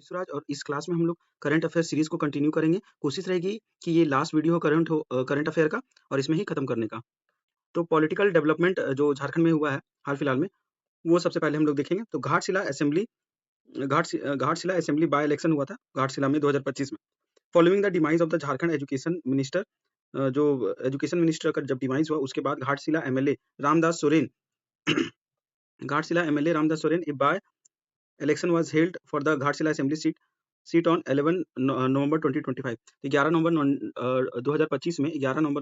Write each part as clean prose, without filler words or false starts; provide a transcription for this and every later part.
विश्वराज और इस क्लास में हम लोग करंट अफेयर सीरीज को कंटिन्यू करेंगे। कोशिश रहेगी कि ये लास्ट वीडियो हो करंट अफेयर का और इसमें ही खत्म करने का। तो पॉलिटिकल डेवलपमेंट जो झारखंड में हुआ है हाल फिलहाल में, वो सबसे पहले हम लोग देखेंगे। तो घाटशिला असेंबली बाय इलेक्शन हुआ था घाटशिला में 2025 में। Following the demise of the Jharkhand education minister, जो एजुकेशन मिनिस्टर का जब डिमाइज हुआ उसके बाद Ghatshila MLA Ramdas Soren Ghatshila MLA Ramdas Soren by election was held for the Ghatshila assembly seat on 11 नवंबर 2025। 11 नवंबर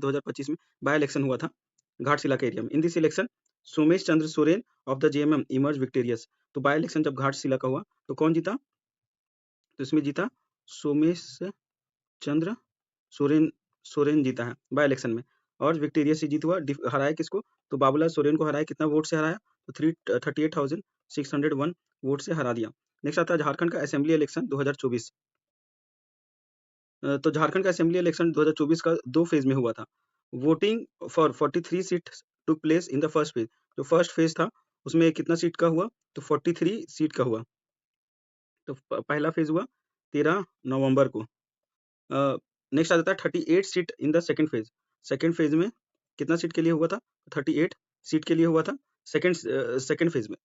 2025 में बाय इलेक्शन हुआ था घाटशिला के एरिया में। In this election Somesh Chandra Soren of the JMM emerge victorious. तो बाय इलेक्शन जब घाटशिला का हुआ तो कौन जीता? तो इसमें जीता सोमेश चंद्र सोरेन सोरेन जीता है बाय इलेक्शन में, और विक्टोरियस से जीत हुआ। हराया किसको? तो बाबूलाल सोरेन को हराया। कितना वोट से हराया? तो 38,601 वोट से हरा दिया। नेक्स्ट आता है झारखंड का असेंबली इलेक्शन 2024। तो झारखंड का असेंबली इलेक्शन 2024 का 2 फेज में हुआ था। Voting for 43 seat took place in the first phase. जो फर्स्ट फेज था उसमें कितना सीट का हुआ? तो 43 सीट का हुआ। तो पहला फेज हुआ 13 नवंबर को। नेक्स्ट आ जाता है 38 seat in the second phase. Second phase में कितना सीट के लिए हुआ था? 38 सीट के लिए हुआ था सेकंड फेज में।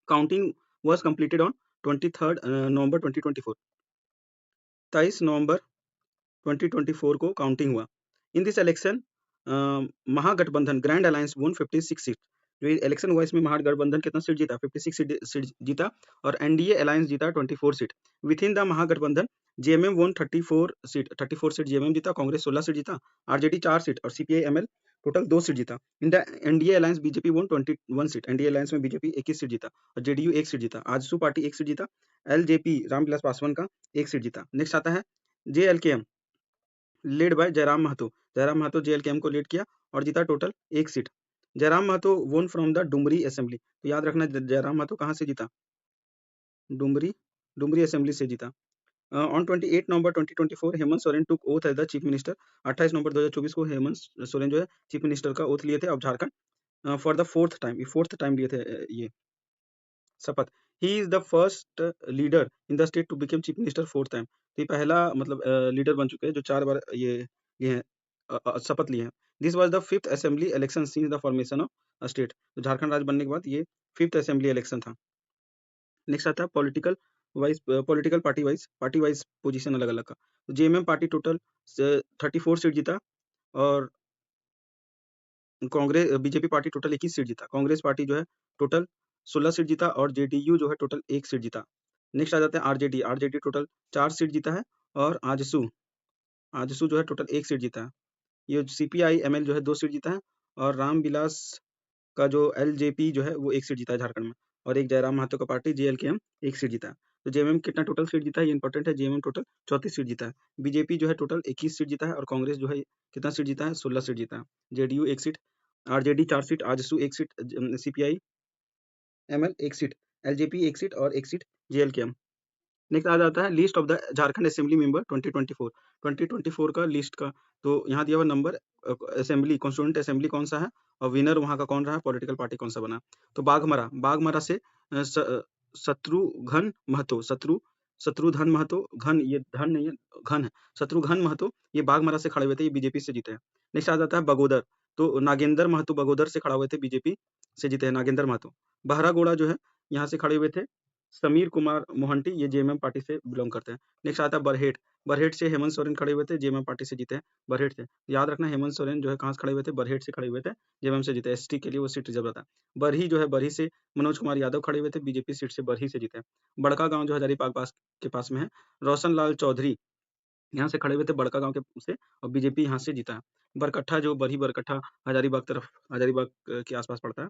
काउंटिंग वाज कंप्लीटेड ऑन 23 नवंबर 2024। 23 नवंबर 2024 को काउंटिंग हुआ। In this election Mahagathbandhan grand alliance वोन 56 सीट। जो इलेक्शन हुआ इसमें महागठबंधन कितना सीट जीता? 56 सीट जीता, और एनडीए अलायंस जीता 24 सीट। Within the Mahagathbandhan JMM won 34 seat JMM जीता, कांग्रेस 16 सीट जीता, आरजेडी 4 सीट और सीपीआई एमएल टोटल 2 सीट जीता। In the NDA alliance BJP won 21 seat. NDA alliance में बीजेपी 21 सीट जीता और जेडीयू 1 सीट जीता। आजसू पार्टी 1 सीट जीता। एलजेपी रामविलास पासवान का 1 सीट जीता। नेक्स्ट आता है JLKM led by Jairam Mahato. Jairam Mahato JLKM को लीड किया और जीता टोटल 1 सीट। जयराम महतो वोन फ्रॉम द डुमरी असेंबली। तो याद रखना जयराम महतो कहाँ से जीता? डुमरी असेंबली से जीता। On 28 November 2024 Hemant Soren took oath as the chief minister. 28 नवंबर 2024 को हेमंत सोरेन जो है चीफ मिनिस्टर का ओथ लिए थे of Jharkhand for the fourth time लिए थे ये शपथ। He is the first leader in the state to become chief minister 4th time. तो ये पहला मतलब लीडर बन चुके हैं जो 4 बार ये हैं शपथ लिए हैं। This was the 5th assembly election since the formation of state. तो झारखंड राज्य बनने के बाद ये 5th असेंबली इलेक्शन था। नेक्स्ट आता है पॉलिटिकल पार्टी वाइज पोजीशन अलग अलग का। तो जेएमएम पार्टी टोटल 34 सीट जीता, और Congress BJP party total 21 seat जीता। कांग्रेस पार्टी जो है टोटल 16 सीट जीता, और जेडीयू जो है टोटल 1 सीट जीता। नेक्स्ट आ जाते हैं आरजेडी। आरजेडी टोटल 4 सीट जीता है, और आजसू जो है टोटल 1 सीट जीता है। ये सीपीआई एमएल जो है 2 सीट जीता है, और रामविलास का जो एलजेपी जो है वो 1 सीट जीता है झारखंड में, और एक जयराम महतो का पार्टी जेएलकेएम 1 सीट जीता है। तो जेएमएम कितना टोटल सीट जीता है ये इंपॉर्टेंट है। जेएमएम टोटल 34 सीट जीता है। बीजेपी जो है टोटल 21 सीट जीता है, और कांग्रेस जो है कितना सीट जीता है? 16 सीट जीता है। JDU 1 seat, RJD 4 seat, AJSU 1 seat, CPI ML 1 seat, LJP 1 seat और 1 सीट जेएलकेएम। नेक्स्ट आ जाता है list of the Jharkhand assembly member 2024 का लिस्ट का। तो यहाँ दिया हुआ नंबर असेंबली कॉन्स्टिट्यूएंट असेंबली कौन सा है, और विनर वहाँ का कौन रहा, पॉलिटिकल पार्टी कौन सा बना। तो बाघमरा से शत्रुघ्न महतो शत्रुधन महतो, घन ये धन नहीं है, घन है, शत्रुघ्न महतो ये बाघमरा से खड़े हुए थे, ये बीजेपी से जीते हैं। नेक्स्ट आ जाता है बगोदर। तो नागेंद्र महतो बगोदर से खड़ा हुए थे, बीजेपी से जीते हैं नागेंद्र महतो। बहरागोड़ा जो है यहाँ से खड़े हुए थे समीर कुमार मोहंती, ये जेएमएम पार्टी से बिलोंग करते हैं। नेक्स्ट आता है बरहेट से हेमंत सोरेन खड़े हुए थे, जेएमएम पार्टी से जीते हैं बरहेट से। याद रखना हेमंत सोरेन जो है कहाँ से खड़े हुए थे? बरहेट से खड़े हुए थे, जेएमएम से जीते। एसटी के लिए वो सीट रिजर्व रहता है। बरही जो है बरही से मनोज कुमार यादव खड़े हुए थे, बीजेपी सीट से बरही से जीते हैं। बड़का गांव जो हजारीबाग पास के पास में है, रोशन लाल चौधरी यहाँ से खड़े हुए थे बड़का गांव के से, और बीजेपी यहाँ से जीता है। बरकट्ठा जो बरही बरकट्ठा हजारीबाग के आसपास पड़ता है।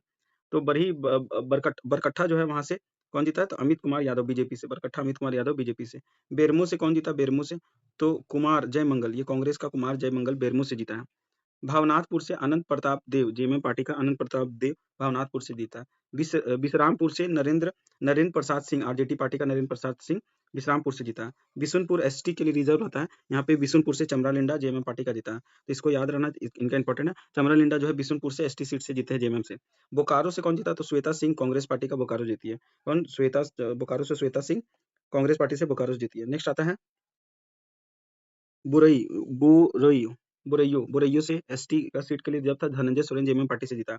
तो बरकट्ठा जो है वहां से कौन जीता है? तो अमित कुमार यादव बीजेपी से। बरकट्ठा अमित कुमार यादव बीजेपी से। बेरमो से कौन जीता? बेरमो से तो कुमार जयमंगल, ये कांग्रेस का कुमार जयमंगल बेरमो से जीता है। भावनाथपुर से अनंत प्रताप देव, जेएमएम पार्टी का अनंत प्रताप देव भावनाथपुर से जीता है। बिसरामपुर से नरेंद्र नरेंद्र प्रसाद सिंह, आरजेडी पार्टी का नरेंद्र प्रसाद सिंह विश्रामपुर से जीता है। बिशुनपुर एसटी के लिए रिजर्व रहता है, यहाँ पे बिशुनपुर से चमरालिंडा जेएमएम पार्टी का जीता है, तो इसको याद रखना, इनका इंपॉर्टेंट है। चमरालिंडा जो है बिशुनपुर से एसटी सीट से जीते हैं जेएमएम से। बोकारो से कौन जीता, तो श्वेता सिंह कांग्रेस पार्टी का बोकारो जीती है। कौन, श्वेता, बोकारो से श्वेता सिंह कांग्रेस पार्टी से बोकारो जीती है। नेक्स्ट आता है बुरई बुरई बुरैयो से एसटी का सीट के लिए रिजर्व था, धनंजय सोरेन जेएमएम पार्टी से जीता।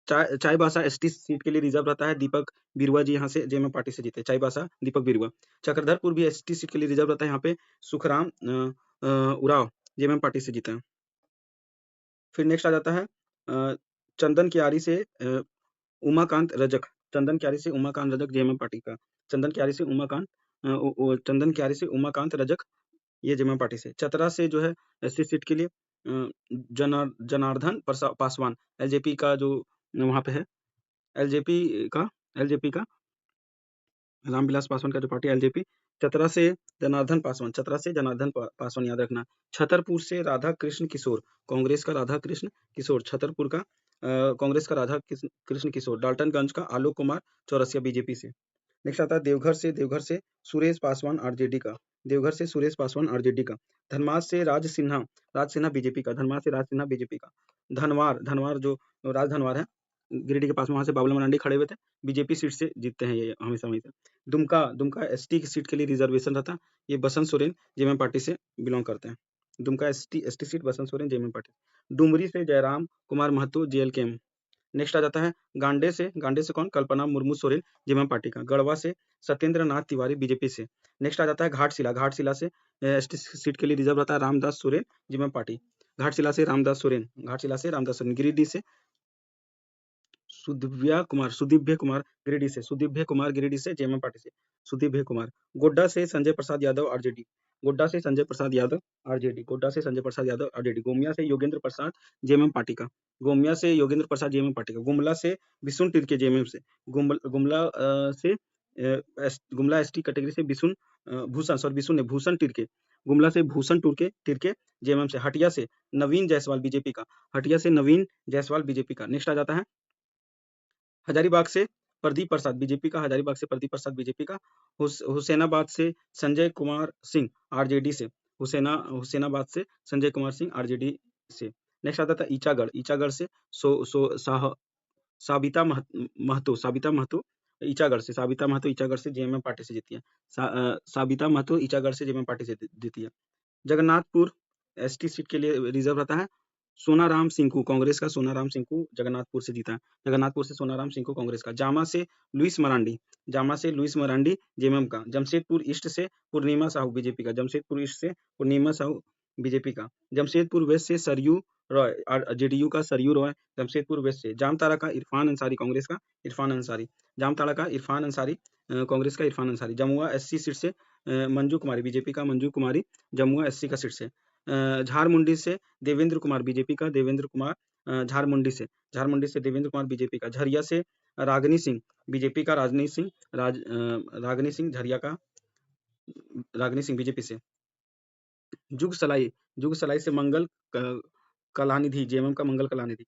चाईबासा एसटी सीट के लिए रिजर्व रहता है, दीपक बिरुआ जी यहाँ से जेएमएम पार्टी से जीते। चाईबासा दीपक बिरुआ। चक्रधरपुर भी एसटी सीट के लिए रिजर्व रहता है, यहाँ पे सुखराम उरांव जेएमएम पार्टी से जीते हैं। फिर नेक्स्ट आ जाता है चंदन कियारी से उमाकांत रजक, चंदन कियारी से उमाकांत रजक जेएमएम पार्टी का। चंदन कियारी से उमाकांत रजक, ये जेएमएम पार्टी से। चतरा से जो है एसटी सीट के लिए जनार्दन पासवान एलजेपी का जो वहां पे है, एलजेपी का रामविलास पासवान का जो पार्टी एलजेपी। चतरा से जनार्दन पासवान याद रखना। छतरपुर से राधा कृष्ण किशोर, कांग्रेस का राधा कृष्ण किशोर, छतरपुर का कांग्रेस का राधा कृष्ण किशोर। डाल्टनगंज का आलोक कुमार चौरसिया बीजेपी से। नेक्स्ट आता है देवघर से सुरेश पासवान आरजेडी का, देवघर से सुरेश पासवान आरजेडी का। धनबाद से राज सिन्हा बीजेपी का, धनबाद से राज सिन्हा बीजेपी का। धनवार जो राज धनवार है गिरिडीह के पास में, वहां से बाबुल मरांडी खड़े हुए थे, बीजेपी सीट से जीतते हैं ये हमेशा वहीं से। दुमका एसटी की सीट के लिए रिजर्वेशन रहता है, ये बसंत सोरेन जेएमएम पार्टी से बिलोंग करते हैं। Dumka ST seat Basant Soren JMM party. Dumri से जयराम कुमार महतो जेएलकेएम। नेक्स्ट आ जाता है गांडे से कौन, कल्पना मुर्मू सोरेन जेएमएम पार्टी का। गढ़वा से सत्येंद्र नाथ तिवारी बीजेपी से। नेक्स्ट आ जाता है घाटशिला से एसटी सीट के लिए रिजर्व रहता है रामदास सोरेन जेएमएम पार्टी। घाटशिला से रामदास सोरेन। गिरिडीह से सुदीव्य कुमार गिरिडीह से जेएमएम पार्टी से। सुदीव्य कुमार। गोड्डा से संजय प्रसाद यादव आरजेडी। गोड्डा से संजय प्रसाद यादव आरजेडी। गोमिया से योगेंद्र प्रसाद जेएमएम पार्टी का। गुमला से बिशुन टिर्के जेएमएम से। गुमला एसटी कैटेगरी से भूषण टिर्के। गुमला से भूषण टिर्के जेएमएम से। हटिया से नवीन जायसवाल बीजेपी का। नेक्स्ट आ जाता है हजारीबाग से प्रदीप प्रसाद बीजेपी का। हुसैनाबाद से संजय कुमार सिंह आरजेडी से। नेक्स्ट आता था ईचागढ़ से साबिता महतो ईचागढ़ से जेएमएम पार्टी से जीती है। साबिता महतो ईचागढ़ से जेएमएम पार्टी से जीती है। जगन्नाथपुर एसटी सीट के लिए रिजर्व रहता है, सोनाराम सिंकू कांग्रेस का। जगन्नाथपुर से जीता है। सोनाराम सिंकू कांग्रेस का। जामा से लुइस मरांडी जेएमएम का। जमशेदपुर ईस्ट से पूर्णिमा साहू बीजेपी का। जमशेदपुर वेस्ट से सरयू रॉय जेडीयू का। जमशेदपुर वेस्ट से। जामताड़ा का इरफान अंसारी कांग्रेस का। कांग्रेस का इरफान अंसारी। जमुआ एससी सीट से मंजू कुमारी बीजेपी का। जमुआ एससी का सीट से। झारमुंडी से देवेंद्र कुमार बीजेपी का। झारमुंडी से देवेंद्र कुमार बीजेपी का। झरिया से रागनी सिंह बीजेपी का। रागनी सिंह झरिया का। बीजेपी से। जुगसलाई से मंगल कलानिधि जेएमएम का। मंगल कलानिधि।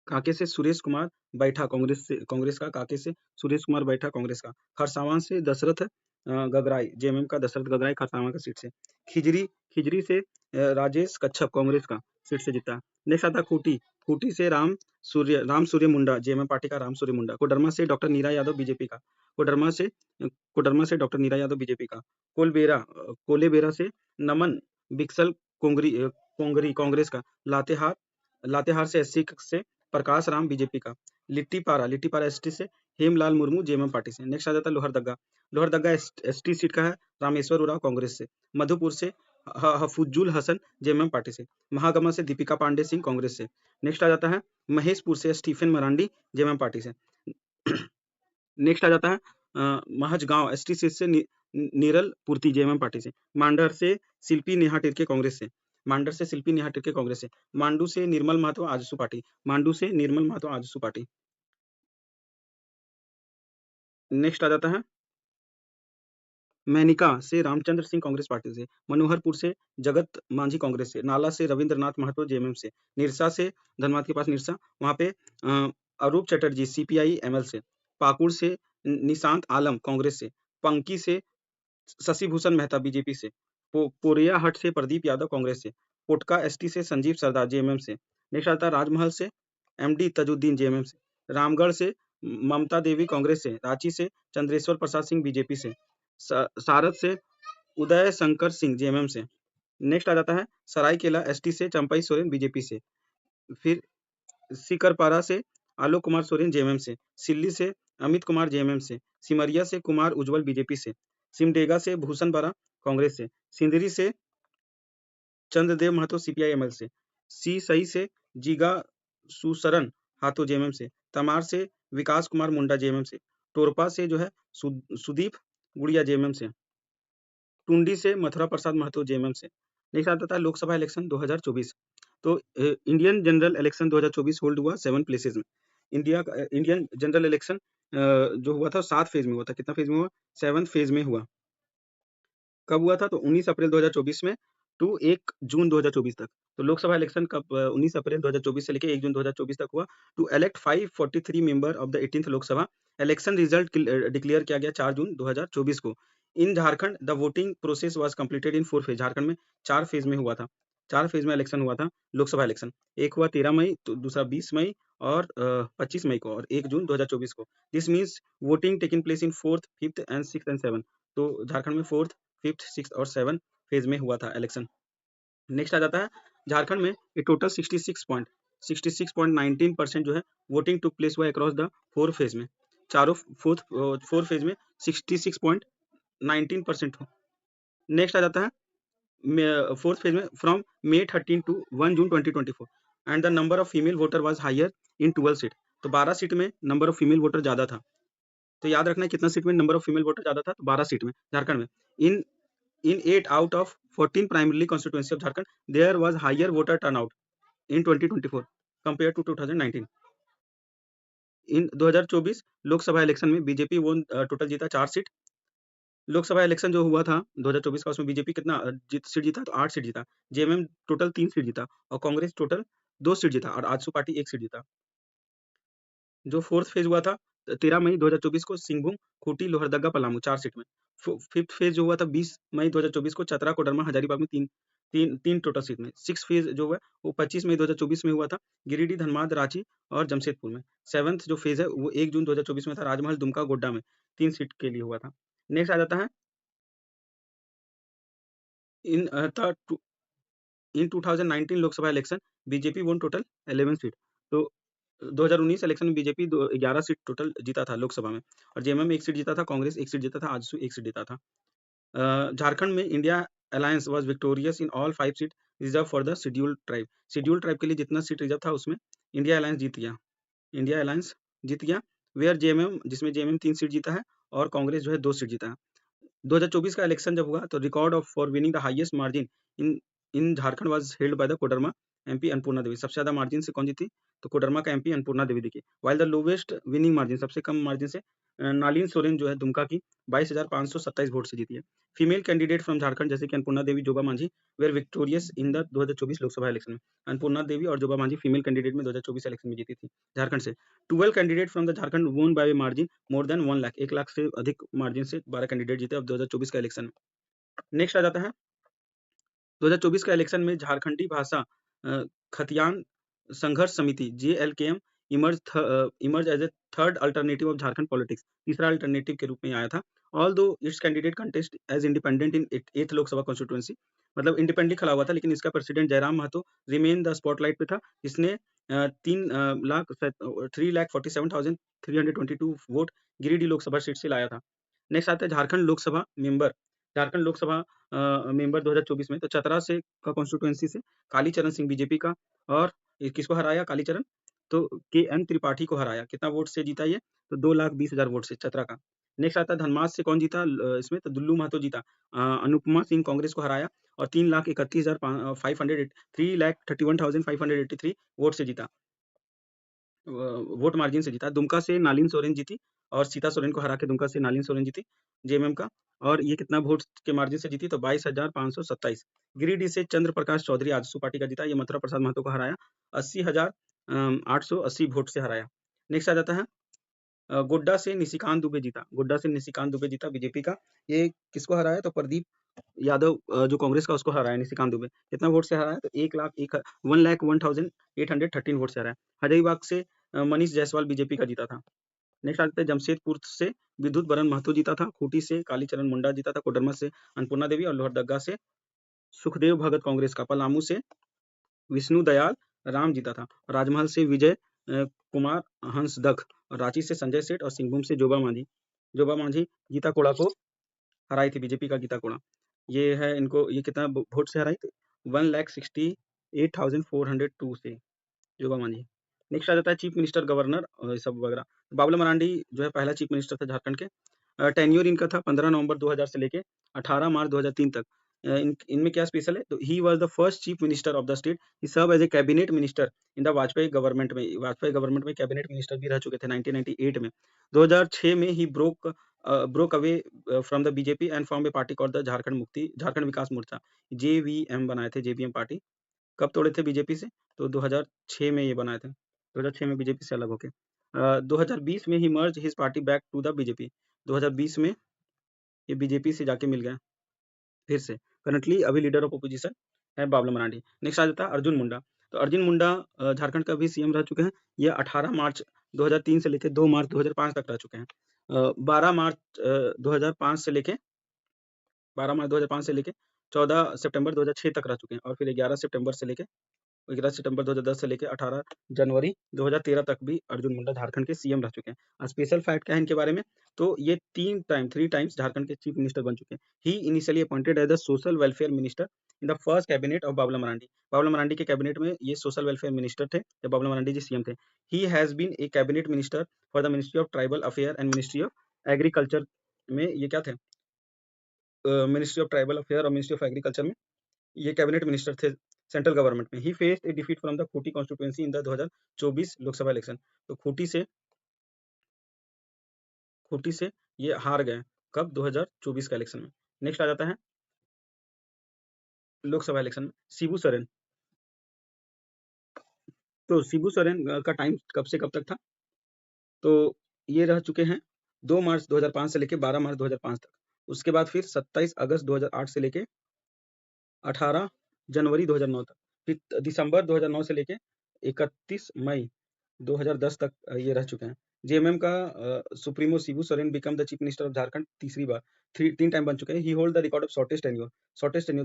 कांके से सुरेश कुमार बैठा कांग्रेस का। कांग्रेस का। खरसावां से दशरथ गगराई जेएमएम का। खरसावां का सीट से। खिजरी से राजेश कच्छप कांग्रेस का सीट से जीता। नेक्स्ट आता खूंटी से राम सूर्य मुंडा जेएमएम पार्टी का। कोडरमा से डॉक्टर नीरा यादव बीजेपी का। कोलेबेरा से नमन बिक्सल कोंगरी कांग्रेस का। लातेहार से एससी से प्रकाश राम बीजेपी का। लिट्टीपारा एसटी से हेमलाल मुर्मू जेएमएम पार्टी से। नेक्स्ट आ जाता है लोहरदग्गा एसटी सीट का है, रामेश्वर उरांव कांग्रेस से। मधुपुर से हफुजुल हसन जेएमएम पार्टी से। महागमा से दीपिका पांडे सिंह कांग्रेस से। नेक्स्ट आ जाता है महेशपुर से स्टीफन मरांडी जेएमएम पार्टी से। नेक्स्ट आ जाता है महजगांव एसटी सीट से नीरल पूर्ति जेएमएम पार्टी से। मांडर से शिल्पी नेहा टिर्के कांग्रेस से। मांडू से निर्मल महतो आजसू पार्टी। नेक्स्ट आ जाता है मैनिका से रामचंद्र सिंह कांग्रेस पार्टी से। मनोहरपुर से जगत मांझी कांग्रेस से। नाला से रविंद्रनाथ महतो जेएमएम से। निरसा से धनबाद के पास वहां पे अरूप चटर्जी सीपीआई एमएल से। पाकुड़ से निशांत आलम कांग्रेस से। पंकी से शशि भूषण मेहता बीजेपी से, पोरियाहट से प्रदीप यादव कांग्रेस से, पोटका एसटी से संजीव सरदार जेएमएम से। नेक्स्ट आता है राजमहल से एमडी तजुद्दीन जेएमएम से, रामगढ़ से ममता देवी कांग्रेस से, रांची से चंद्रेश्वर प्रसाद सिंह बीजेपी से, सारद से उदय शंकर सिंह जेएमएम से। नेक्स्ट आ जाता है सरायकेला एसटी से चंपई सोरेन बीजेपी से, फिर सिकरपारा से आलोक कुमार सोरेन जेएमएम से, सिल्ली से अमित कुमार जेएमएम से, सिमरिया से कुमार उज्जवल बीजेपी से, सिमडेगा से भूषण बरा कांग्रेस से, सिंदरी से चंद्रदेव महतो सीपीआई-एमएल से, सई से जीगा सुसरन हाथो जेएमएम से, तमार से विकास कुमार मुंडा जेएमएम से, टोरपा से जो है सुदीप गुड़िया जेएमएम से, टुंडी से मथुरा प्रसाद महतो जेएमएम से। नेक्स्ट आता था लोकसभा इलेक्शन 2024। तो इंडियन जनरल इलेक्शन 2024 होल्ड हुआ 7 प्लेसेस में। इंडियन जनरल इलेक्शन जो हुआ था 7 फेज में हुआ था। कितना फेज में हुआ? 7th फेज में हुआ। कब हुआ था? तो 19 अप्रैल 2024 में टू 1 जून 2024 तक। तो लोकसभा इलेक्शन कब 19 अप्रैल 2024 से लेके 1 जून 2024 तक हुआ। To elect 543 member of the 18th Lok Sabha. Election result declare किया गया 4 जून 2024 को। In Jharkhand the voting process was completed in 4 phase. Jharkhand में 4 फेज में हुआ था। 4 फेज में इलेक्शन हुआ था लोकसभा इलेक्शन। एक हुआ 13 मई, तो दूसरा 20 मई और 25 मई को और 1 जून 2024 को। This means voting taking place in 4th, 5th and 6th and 7th। तो झारखंड में 4th, 5th, 6th और 7th फेज में हुआ था इलेक्शन। नेक्स्ट आ जाता है झारखंड में ये टोटल 66.19% जो है वोटिंग टुक प्लेस हुआ अक्रॉस द 4 फेज में। चारों 4 फेज में 66.19% हो। नेक्स्ट आ जाता है 4th फेज में from May 13 to 1 June 2024 and the number of female voter was higher in 12 seat. तो 12 सीट में नंबर ऑफ फीमेल वोटर ज्यादा था। तो याद रखना कितना सीट में नंबर ऑफ फीमेल वोटर ज्यादा था? तो 12 सीट में झारखंड में। in 8 out of 14 primarily constituency of Jharkhand, there was higher voter turnout in 2024 compared to 2019. In 2024 Lok Sabha election में बीजेपी वो टोटल जीता 4 सीट। लोकसभा इलेक्शन जो हुआ था 2024 का, उसमें बीजेपी कितना सीट जीता? तो 8 सीट जीता। जेएमएम टोटल 3 सीट जीता और कांग्रेस टोटल 2 सीट जीता और आजसू पार्टी 1 सीट जीता। जो 4th फेज हुआ था 13 मई 2024 को सिंहभूम, खूंटी, लोहरदगा, पलामू 4 सीट में। 5th फेज जो हुआ था 20 मई 2024 को चतरा, कोडरमा, हजारीबाग में 3 टोटल सीट में। 6th फेज जो हुआ वो 25 मई 2024 में हुआ था गिरिडीह, धनबाद, रांची और जमशेदपुर में। 7th जो फेज है वो 1 जून 2024 में था राजमहल, दुमका, गोड्डा में 3 सीट के लिए हुआ था। नेक्स्ट आ जाता है इन इन 2019 Lok Sabha election BJP one total 11 seat. तो 2019 इलेक्शन में बीजेपी 11 सीट टोटल जीता था लोकसभा में और जेएमएम 1 सीट जीता था, कांग्रेस 1 सीट जीता था, आजसू 1 सीट जीता था। झारखंड में India alliance was victorious in all 5 seat reserve for the scheduled tribe. Scheduled tribe के लिए जितना सीट रिजर्व था उसमें इंडिया अलायंस जीत गया। इंडिया अलायंस जीत गया। वेयर जेएमएम, जिसमें जेएमएम 3 सीट जीता है और कांग्रेस जो है 2 सीट जीता है। 2024 का इलेक्शन जब हुआ तो record of for winning the highest margin in Jharkhand was held by the Koderma MP Annapurna Devi. सबसे ज्यादा मार्जिन से कौन जीती? तो कोडरमा का एमपी अन्नपूर्णा देवी दिखी। While the lowest winning margin, सबसे कम मार्जिन से नालिन सोरेन जो है दुमका की 22,527 वोट से जीती है। फीमेल कैंडिडेट फ्रॉम झारखंड जैसे कि Annapurna Devi, Joba Manjhi were victorious in the 2024 Lok Sabha election में। अन्नपूर्णा देवी और जोबा मांझी फीमेल कैंडिडेट में 2024 इलेक्शन में जीती थी झारखंड से। 12 कैंडिडेट फ्रॉम द झारखंड वोन bye margin more than 1 lakh. 1 lakh से अधिक मार्जिन से 12 कैंडिडेट जीते अब 2024 का इलेक्शन में। नेक्स्ट आ जाता है 2024 का इलेक्शन में झारखंडी भाषा खतियान Sangharsh Samiti JLKM emerge as a third alternative of Jharkhand politics. तीसरा अल्टरनेटिव के रूप में आया था। Although its candidate contest as independent in 8th Lok Sabha constituency, मतलब इंडिपेंडेंटली खड़ा हुआ था, लेकिन इसका president Jairam Mahato remain the spotlight पे था, जिसने 3,47,322 वोट गिरिडीह लोकसभा सीट से लाया था। नेक्स्ट आता है झारखंड लोकसभा मेंबर। झारखंड लोकसभा मेंबर 2024 में तो चतरा से का कॉन्स्टिट्यूएंसी से कालीचरण सिंह बीजेपी का और किसको हराया? कालीचरण तो KN त्रिपाठी को हराया। कितना वोट से जीता ये? तो 2,20,000 वोट से चतरा का। नेक्स्ट आता है धनबाद से कौन जीता इसमें? तो दुल्लू महतो जीता। अनुपमा सिंह कांग्रेस को हराया और 3,31,583 वोट से जीता, वोट मार्जिन से जीता। दुमका से नालिन सोरेन जीती और सीता सोरेन को हरा के दुमका से नालिन सोरेन जीती जेएमएम का, और ये कितना वोट के मार्जिन से जीती? तो 22,527। गिरिडीह से चंद्र प्रकाश चौधरी आजसू पार्टी का जीता, ये मथुरा प्रसाद महतो को हराया, 80,880 वोट से हराया। नेक्स्ट आ जाता है गोड्डा से निशिकांत दुबे जीता, गोड्डा से निशिकांत दुबे जीता बीजेपी का। ये किसको हराया? तो प्रदीप यादव जो कांग्रेस का, उसको हराया निशिकांत दुबे। कितना वोट से हराया? तो 1,01,1813 वोट से हराया। हजारीबाग से मनीष जायसवाल बीजेपी का जीता था। नेक्स्ट आते हैं जमशेदपुर से विद्युत बरन महतो जीता था, खूंटी से कालीचरण मुंडा जीता था, कोडरमा से अन्नपूर्णा देवी और लोहरदगा से सुखदेव भगत कांग्रेस का, पलामू से विष्णु दयाल राम जीता था, राजमहल से विजय कुमार हंसदख, और रांची से संजय सेठ और सिंहभूम से जोबा मांझी गीता कोड़ा को हराई थी, बीजेपी का गीता कोड़ा। ये है इनको, ये कितना वोट से हराई थी? 1,68,402 से जोबा मांझी। नेक्स्ट आ जाता है चीफ मिनिस्टर, गवर्नर और ये सब वगैरह। बाबुला मरांडी जो है पहला चीफ मिनिस्टर था झारखंड के। टेन्योर इनका था 15 नवंबर 2000 से लेके 18 मार्च 2003 तक। इनमें क्या स्पेशल है? तो he was the first chief minister of the state, he serve as a cabinet minister in the Vajpayee government में। वाजपेयी गवर्नमेंट में कैबिनेट मिनिस्टर भी रह चुके थे 1998 में। 2006 में he broke away from the BJP and form a party called the Jharkhand Vikas Morcha, JVM बनाए थे, जेवीएम पार्टी। कब तोड़े थे बीजेपी से? तो 2006 में ये बनाए थे, 2006 में बीजेपी से अलग होके। 2020 में ही merge his party back to the BJP, 2020 में ये बीजेपी से जाके मिल गए फिर से। करंटली अभी लीडर ऑफ ओपोजिशन है बाबुला मरांडी। नेक्स्ट आ जाता है अर्जुन मुंडा। तो अर्जुन मुंडा झारखंड का भी सीएम रह चुके हैं। ये 18 मार्च 2003 से लेके 2 मार्च 2005 तक रह चुके हैं। 12 मार्च 2005 से लेके 12 मार्च 2005 से लेके 14 सितंबर 2006 तक रह चुके हैं, और फिर 11 सितंबर से लेके 11 सितंबर 2010 से लेके 18 जनवरी 2013 तक भी अर्जुन मुंडा झारखंड के सीएम रह चुके हैं। स्पेशल फैक्ट क्या है इनके बारे में? तो ये 3 टाइम्स झारखंड के चीफ मिनिस्टर बन चुके हैं। He initially appointed as the social welfare minister in the first cabinet of Babulal Marandi. Babulal Marandi के कैबिनेट में ये सोशल वेलफेयर मिनिस्टर थे जब बाबुला मरांडी जी सीएम थे। He has been a cabinet minister for the ministry of tribal affair and ministry of agriculture में। ये क्या थे? मिनिस्ट्री ऑफ ट्राइबल अफेयर और मिनिस्ट्री ऑफ एग्रीकल्चर में ये कैबिनेट मिनिस्टर थे सेंट्रल गवर्नमेंट में। He faced a defeat from the Khunti constituency in the 2024 Lok Sabha election. तो खूंटी से ये हार गए कब? 2024 का इलेक्शन में। नेक्स्ट आ जाता है लोकसभा इलेक्शन में शिबू सोरेन। तो शिबू सोरेन का टाइम कब से कब तक था? तो ये रह चुके हैं 2 मार्च 2005 से लेके 12 मार्च 2005 तक। उसके बाद फिर 27 अगस्त 2008 से लेके 18 जनवरी 2009 तक, फिर दिसंबर 2009 से लेके 31 मई 2010 तक ये रह चुके हैं। जेएमएम का supremo Shibu Soren become the chief minister of Jharkhand तीसरी बार, 3 टाइम बन चुके हैं। He hold the record of shortest tenure,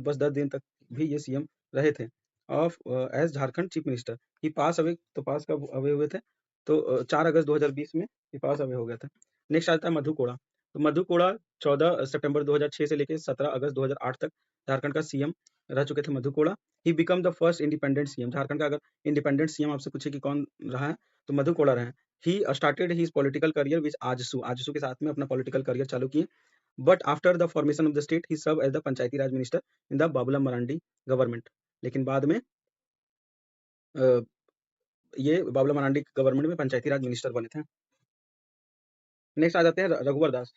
बस 10 दिन तक भी ये सीएम रहे थे of as Jharkhand chief minister. He pass away, तो पास कब अवे हुए थे? तो 4 अगस्त 2020 में ये पास अवे हो गया था। नेक्स्ट आता है मधु कोड़ा। तो मधु कोड़ा 14 सितंबर 2006 से लेके 17 अगस्त 2008 तक झारखंड का सीएम रह चुके थे Madhu Koda. He become the first independent CM. Jharkhand का अगर इंडिपेंडेंट सीएम आपसे पूछे कि कौन रहा है, तो मधु कोड़ा रहे हैं। He started his political career with AJSU के साथ में अपना पॉलिटिकल करियर चालू किए। But after the formation of the state he serve as the Panchayati Raj minister in the Babulal Marandi government. लेकिन बाद में ये बाबुला मरांडी गवर्नमेंट में पंचायती राज मिनिस्टर बने थे। नेक्स्ट आ जाते हैं रघुवर दास।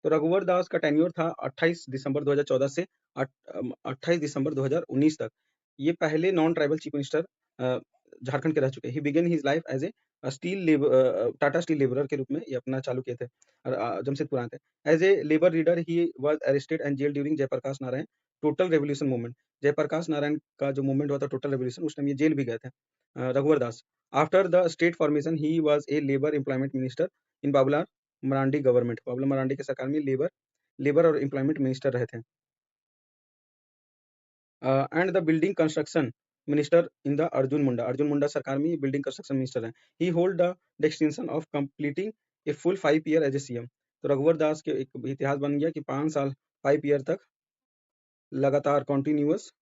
तो रघुवर दास का टेन्योर था 28 दिसंबर 2014 से 28 दिसंबर 2019 तक। ये पहले non tribal chief minister Jharkhand के रह चुके हैं। He began his life as a Tata steel labourer के रूप में ये अपना चालू किए थे, जमशेदपुर आए थे। As a labour leader he was arrested and jail during Jayaprakash Narayan total revolution movement. Jayaprakash Narayan का जो मूवमेंट हुआ था टोटल रेवोल्यूशन, उस टाइम ये जेल भी गए थे Raghubar Das. After the state formation he was a labour employment minister in Babulal Marandi government. Babulal Marandi के सरकार में लेबर और एम्प्लॉयमेंट मिनिस्टर रहे थे। And the building construction minister in the Arjun Munda सरकार में बिल्डिंग कंस्ट्रक्शन मिनिस्टर है। He hold the distinction of completing a full 5 year as a CM. तो रघुवर दास के एक इतिहास बन गया कि 5 साल 5 ईयर तक लगातार कॉन्टिन्यूअस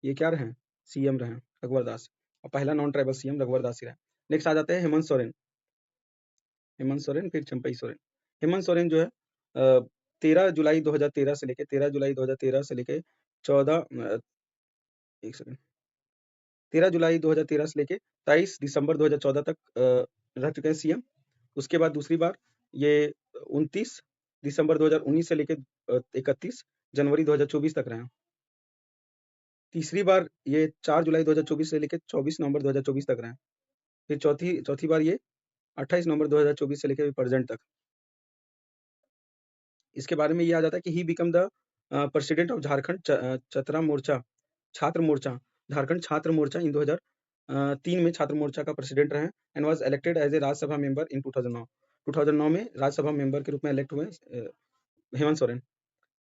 ये क्या रहे? सीएम रहे रघुवर दास, और पहला नॉन ट्राइबल सीएम रघुवर दास ही रहे। नेक्स्ट आ जाते हैं हेमंत सोरेन फिर चंपई सोरेन। हेमंत सोरेन जो है 13 जुलाई 2013 से लेके 13 जुलाई 2013 से लेके 14 एक सेकंड 13 जुलाई 2013 से लेके 23 दिसंबर 2014 तक रह चुके हैं सीएम। उसके बाद दूसरी बार ये 29 दिसंबर 2019 से लेके 31 जनवरी 2024 तक रहे हैं। तीसरी बार ये 4 जुलाई 2024 से लेके 24 नवंबर 2024 तक रहे हैं। फिर चौथी बार ये 28 नवंबर 2024 से लेकर प्रेजेंट तक। इसके बारे में ये आ जाता है कि he become the president of Jharkhand Chatra Morcha Chhatra Morcha Jharkhand छात्र मोर्चा इन 2003 में छात्र मोर्चा का प्रेसिडेंट रहे and was elected as a Rajya Sabha member in 2009। 2009 में राज्यसभा मेंबर के रूप में इलेक्ट हुए हेमंत सोरेन।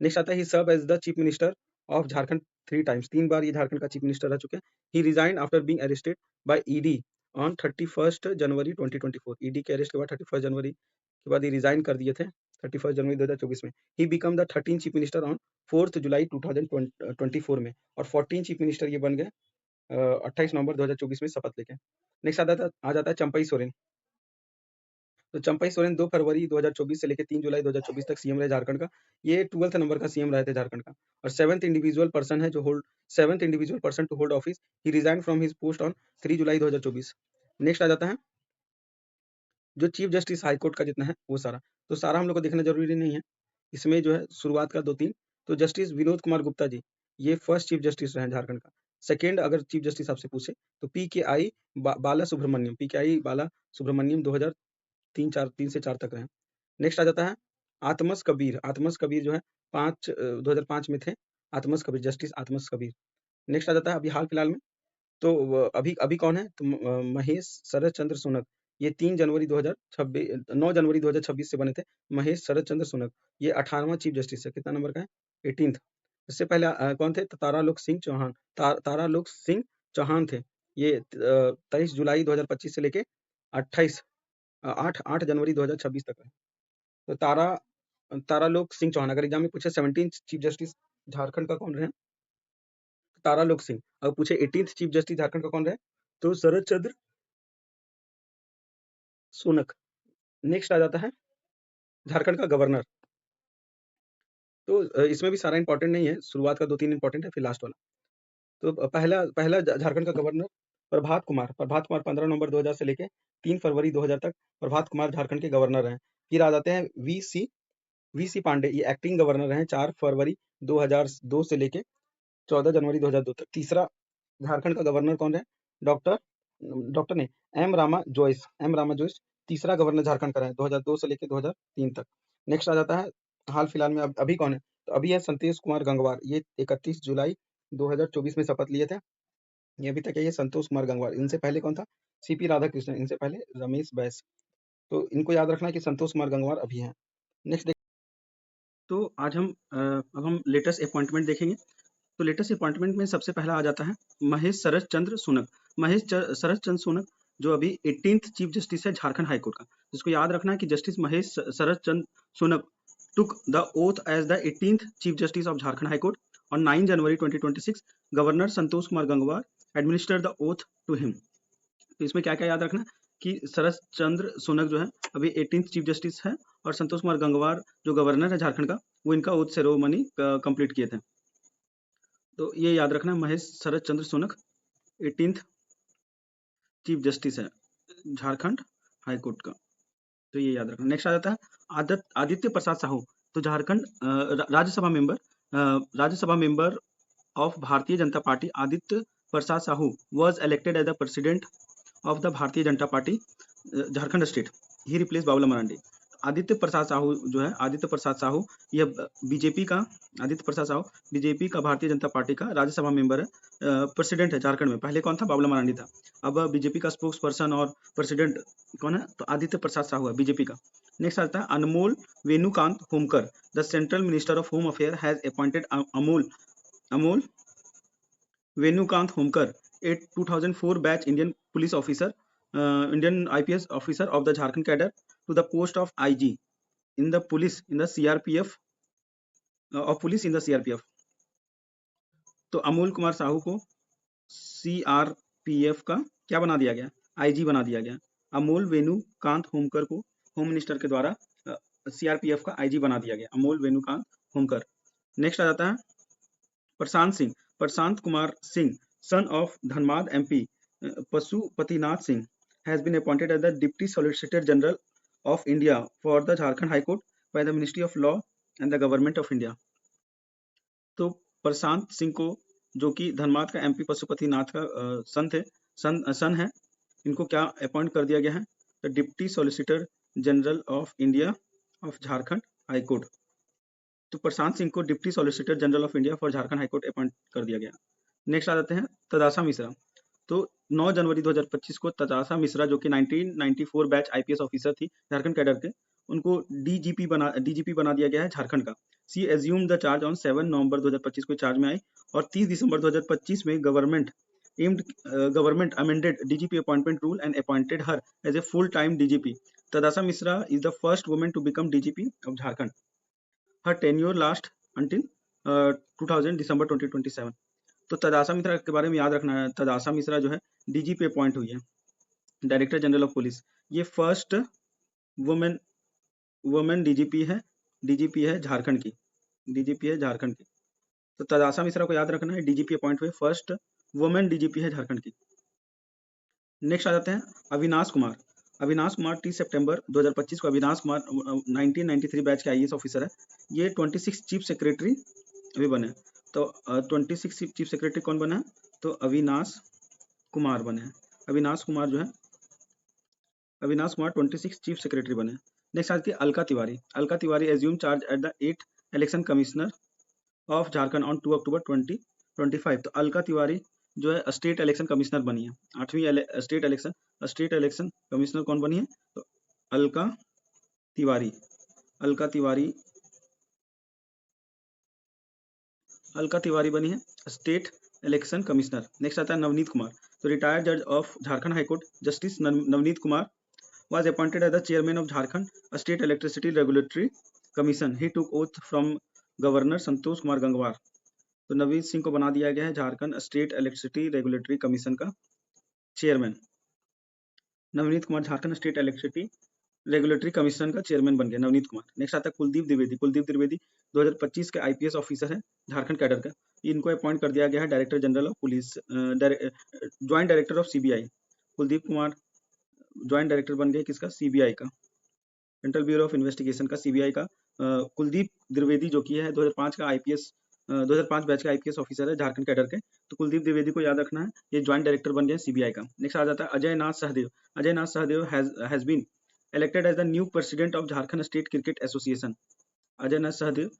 नेक्स्ट आता है he serve as the chief minister of Jharkhand 3 times, 3 बार ये झारखंड का चीफ मिनिस्टर रह चुके हैं। He resign after being arrested by ED on 31 January 2024। ED के अरेस्ट के बाद 31 जनवरी के बाद ये रिजाइन कर दिए थे 31 जनवरी 2024 में। ही become the 13 chief minister on 4 जुलाई 2024 में, और 14 चीफ मिनिस्टर ये बन गए 28 नवंबर 2024 में शपथ लेके। नेक्स्ट आ जाता है चंपई सोरेन। तो चंपई सोरेन 2 फरवरी 2024 से लेकर 3 जुलाई 2024 तक सीएम रहे झारखंड का। ये 12th नंबर का सीएम रहे थे झारखंड का, और 7th इंडिविजुअल पर्सन है जो hold 7th individual person to hold office. He resign from his post on 3 July 2024। Next आ जाता है जो चीफ जस्टिस हाई कोर्ट का जितना है वो सारा, तो सारा हम लोग को देखना जरूरी नहीं है। इसमें जो है शुरुआत का 2-3, तो जस्टिस विनोद कुमार गुप्ता जी, ये फर्स्ट चीफ जस्टिस रहे झारखंड का। सेकेंड अगर चीफ जस्टिस आपसे पूछे तो PKI बाला सुब्रमण्यम, PKI बाला सुब्रमण्यम 3 से 4 तक रहे। नेक्स्ट आ जाता है आतमस कबीर। आतमस कबीर जो है 2005 में थे, आतमस कबीर, जस्टिस आतमस कबीर। नेक्स्ट आ जाता है अभी हाल फिलहाल में, तो अभी अभी कौन है, तो महेश शरद चंद्र सुनक। ये 9 जनवरी 2026 से बने थे महेश शरद चंद्र सुनक। ये 18वां चीफ जस्टिस है, कितना नंबर का है, 18th। इससे पहले कौन थे, तो तारालोक सिंह चौहान, तारालोक सिंह चौहान थे। ये 23 जुलाई 2025 से लेके 8 जनवरी 2026 तक है। तो तारालोक सिंह चौहान, अगर एग्जाम में पूछे 17 चीफ जस्टिस झारखंड का कौन रहे, तारालोक सिंह। अगर पूछे 18th चीफ जस्टिस झारखंड का कौन रहे, तो शरद चंद्र सोनक। नेक्स्ट आ जाता है झारखंड का गवर्नर। तो इसमें भी सारा इंपॉर्टेंट नहीं है, शुरुआत का 2-3 इंपॉर्टेंट है, फिर लास्ट वाला। तो पहला पहला झारखंड का गवर्नर प्रभात कुमार। प्रभात कुमार 15 नवंबर 2000 से लेके 3 फरवरी 2000 तक प्रभात कुमार झारखंड के गवर्नर हैं। फिर आ जाते हैं वीसी पांडे, ये एक्टिंग गवर्नर हैं 4 फरवरी 2002 से लेके 14 जनवरी 2002 तक। तीसरा झारखंड का गवर्नर कौन है, डॉक्टर डॉक्टर नहीं, एम रामा जोइस तीसरा गवर्नर झारखंड का रहे 2002 से लेके 2003 तक। नेक्स्ट आ जाता है हाल फिलहाल में अभी कौन है, तो अभी है संतोष कुमार गंगवार। ये 31 जुलाई 2024 में शपथ लिए थे, ये अभी तक है, ये संतोष कुमार गंगवार। इनसे पहले कौन था, सीपी राधाकृष्णन, इनसे पहले रमेश बैस। तो इनको याद रखना कि संतोष कुमार गंगवार अभी हैं। नेक्स्ट तो आज अब हम लेटेस्ट अपॉइंटमेंट देखेंगे। तो लेटेस्ट अपॉइंटमेंट में सबसे पहला आ जाता है महेश शरद चंद्र सोनक। शरद चंद्र सोनक जो अभी 18th चीफ जस्टिस है झारखंड हाई कोर्ट का, जिसको याद रखना है कि justice Mahesh Sharad Chandra Shaunak took the oath as the 18th chief justice of Jharkhand High Court on 9 January 2026. Governor Santosh Kumar Gangwar administered the oath to him. तो इसमें क्या क्या याद रखना कि शरद चंद्र सोनक जो है अभी 18th चीफ जस्टिस है, और संतोष कुमार गंगवार जो गवर्नर है झारखंड का, वो इनका ओथ सेरेमनी कंप्लीट किए थे। तो ये याद रखना महेश शरद चंद्र सोनक 18th चीफ जस्टिस है झारखंड हाई कोर्ट का, तो ये याद रखना। नेक्स्ट आ जाता है आदित्य प्रसाद साहू। तो Jharkhand Rajya Sabha member of Bharatiya Janata Party Aditya Prasad Sahu was elected as the president of the Bharatiya Janata Party Jharkhand state. He replace Babulal Marandi. Aditya Prasad Sahu जो है, आदित्य प्रसाद साहू यह बीजेपी का, आदित्य प्रसाद साहू बीजेपी का भारतीय जनता पार्टी का राज्यसभा मेंबर है, प्रेसिडेंट है झारखंड में। पहले कौन था, बाबूला मरांडी था। अब बीजेपी का स्पोक्स पर्सन और प्रेसिडेंट कौन है, तो आदित्य प्रसाद साहू है बीजेपी का। नेक्स्ट आता है Anmol Venukant Homkar. The central minister of home affair has appointed Amol Venukant Homkar, a 2004 batch Indian police officer, Indian IPS officer of the Jharkhand cadre to the post of IG in the police in the CRPF of police in the CRPF. तो अमोल कुमार साहू को CRPF का क्या बना दिया गया, IG बना दिया गया। अमोल वेणुकांत होमकर को होम मिनिस्टर के द्वारा CRPF का IG बना दिया गया, अमोल वेणुकांत होमकर। नेक्स्ट आ जाता है Prashant Kumar Singh, son of Dhanbad MP Pashupatinath Singh has been appointed as the Deputy Solicitor General of India for the Jharkhand High Court by the Ministry of Law and the Government of India. तो प्रशांत सिंह को, जो कि धनबाद का MP पशुपतिनाथ का सन है, इनको क्या अपॉइंट कर दिया गया है, the deputy solicitor general of India of Jharkhand high court. तो प्रशांत सिंह को deputy solicitor general of India for Jharkhand high court appoint कर दिया गया। नेक्स्ट आ जाते हैं तदासा मिश्रा। तो 9 जनवरी 2025 को तदासा मिश्रा जो कि 1994 बैच आईपीएस ऑफिसर थी झारखंड कैडर के, उनको डीजीपी बना दिया गया है झारखंड का। सी एज्यूम द चार्ज ऑन 7 नवंबर 2025 को चार्ज में आई और 30 दिसंबर 2025 में government amended DGP appointment rule and appointed her as a full time DGP. Tadasha Mishra is the first women to become DGP of Jharkhand. Her tenure last until 2000 December 2027। तो तदासा मिश्रा के बारे में याद रखना है, तदासा मिश्रा जो है डीजीपी अपॉइंट हुई है, डायरेक्टर जनरल ऑफ पुलिस। ये फर्स्ट वुमेन डीजीपी है झारखंड की, तो तदासा मिश्रा को याद रखना है, डीजीपी अपॉइंट हुए, फर्स्ट वुमेन डीजीपी है झारखंड की। नेक्स्ट आ जाते हैं अविनाश कुमार। 30 सितंबर 2025 को अविनाश कुमार 1993 बैच के आईएएस ऑफिसर है। ये 26 चीफ सेक्रेटरी अभी बने। तो 26 चीफ सेक्रेटरी कौन बना है? तो अविनाश कुमार बने हैं। अविनाश कुमार 26 चीफ सेक्रेटरी बने। नेक्स्ट आती है Alka Tiwari assume charge at the 8th election commissioner of Jharkhand on 2 अक्टूबर 2025। तो अलका तिवारी जो है स्टेट इलेक्शन कमिश्नर बनी है। 8वीं स्टेट इलेक्शन कमिश्नर कौन बनी है? तो अलका तिवारी बनी है स्टेट इलेक्शन कमिश्नर। नेक्स्ट आता है नवनीत कुमार। तो रिटायर्ड जज of Jharkhand high court justice Navneet Kumar was appointed as the chairman of Jharkhand State Electricity Regulatory Commission. He took oath from Governor Santosh Kumar Gangwar. तो नवनीत सिंह को बना दिया गया है Jharkhand state electricity regulatory commission का chairman. Navneet Kumar Jharkhand state electricity regulatory commission का चेयरमैन बन गया नवनीत कुमार। नेक्स्ट आता है कुलदीप द्विवेदी 2025 के आईपीएस ऑफिसर है झारखंड कैडर का। इनको अपॉइंट कर दिया गया है director general of police, joint director of CBI. Kuldeep Kumar joint director बन गए किसका? सीबीआई का, सेंट्रल ब्यूरो ऑफ इन्वेस्टिगेशन का, सीबीआई का। कुलदीप द्विवेदी जो कि है 2005 बैच का आईपीएस ऑफिसर है झारखंड कैडर के। तो कुलदीप द्विवेदी को याद रखना है, ये ज्वाइंट डायरेक्टर बन गए सीबीआई का। नेक्स्ट आ जाता है Ajay Nath Sahdev has been elected as the new president of Jharkhand state cricket association. Ajay Nath Sahdev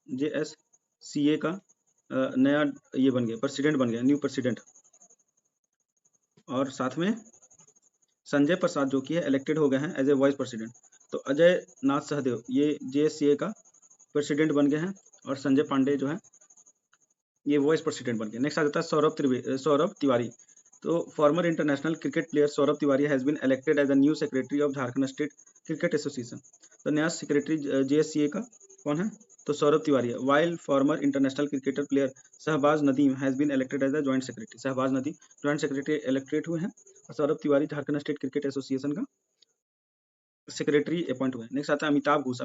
JSCA का नया ये बन गया, प्रेसिडेंट बन गया, न्यू प्रेसिडेंट। और साथ में संजय प्रसाद जो कि है इलेक्टेड हो गए हैं एज ए वाइस प्रेसिडेंट। तो अजय नाथ सहदेव ये JSCA का प्रेसिडेंट बन गए हैं और संजय पांडे जो है ये वाइस प्रेसिडेंट बन गए। नेक्स्ट आ जाता है सौरभ तिवारी। तो former international cricket player Saurabh Tiwari has been elected as the new secretary of Jharkhand state cricket association. तो नया सेक्रेटरी JSCA का कौन है? तो सौरभ तिवारी है। While former international cricketer player Shahbaz Nadeem has been elected as the joint secretary. Shahbaz Nadeem joint secretary elected हुए हैं और Saurabh Tiwari Jharkhand state cricket association का सेक्रेटरी अपॉइंट हुए। नेक्स्ट आता है अमिताभ घोष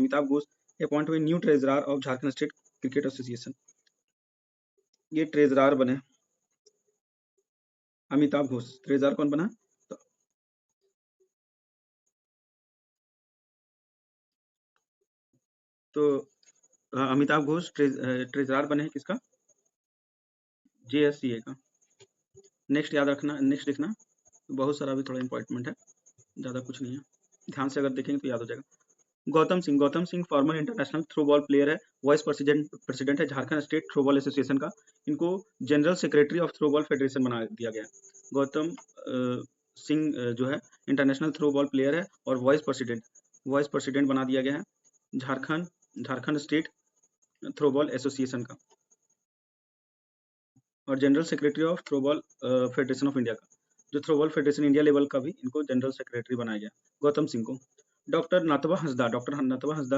अपॉइंट हुए new treasurer of Jharkhand state cricket association. ये ट्रेजरार बने अमिताभ घोष। ट्रेजरार कौन बना? तो अमिताभ घोष ट्रेजरार बने हैं किसका? JSCA का। नेक्स्ट याद रखना, नेक्स्ट लिखना, बहुत सारा भी थोड़ा इंपॉर्टेंट है, ज़्यादा कुछ नहीं है, ध्यान से अगर देखेंगे तो याद हो जाएगा। Gautam Singh farmer international throwball player है, वाइस प्रेसिडेंट है झारखंड स्टेट थ्रोबॉल एसोसिएशन का। इनको general secretary of throwball federation बना दिया गया। गौतम सिंह जो है इंटरनेशनल थ्रोबॉल प्लेयर है और वाइस प्रेसिडेंट बना दिया गया है झारखंड स्टेट थ्रोबॉल एसोसिएशन का और general secretary of throwball federation of India का। जो थ्रोबॉल फेडरेशन इंडिया लेवल का भी इनको जनरल सेक्रेटरी बनाया गया गौतम सिंह को। डॉक्टर नतवा हंसदा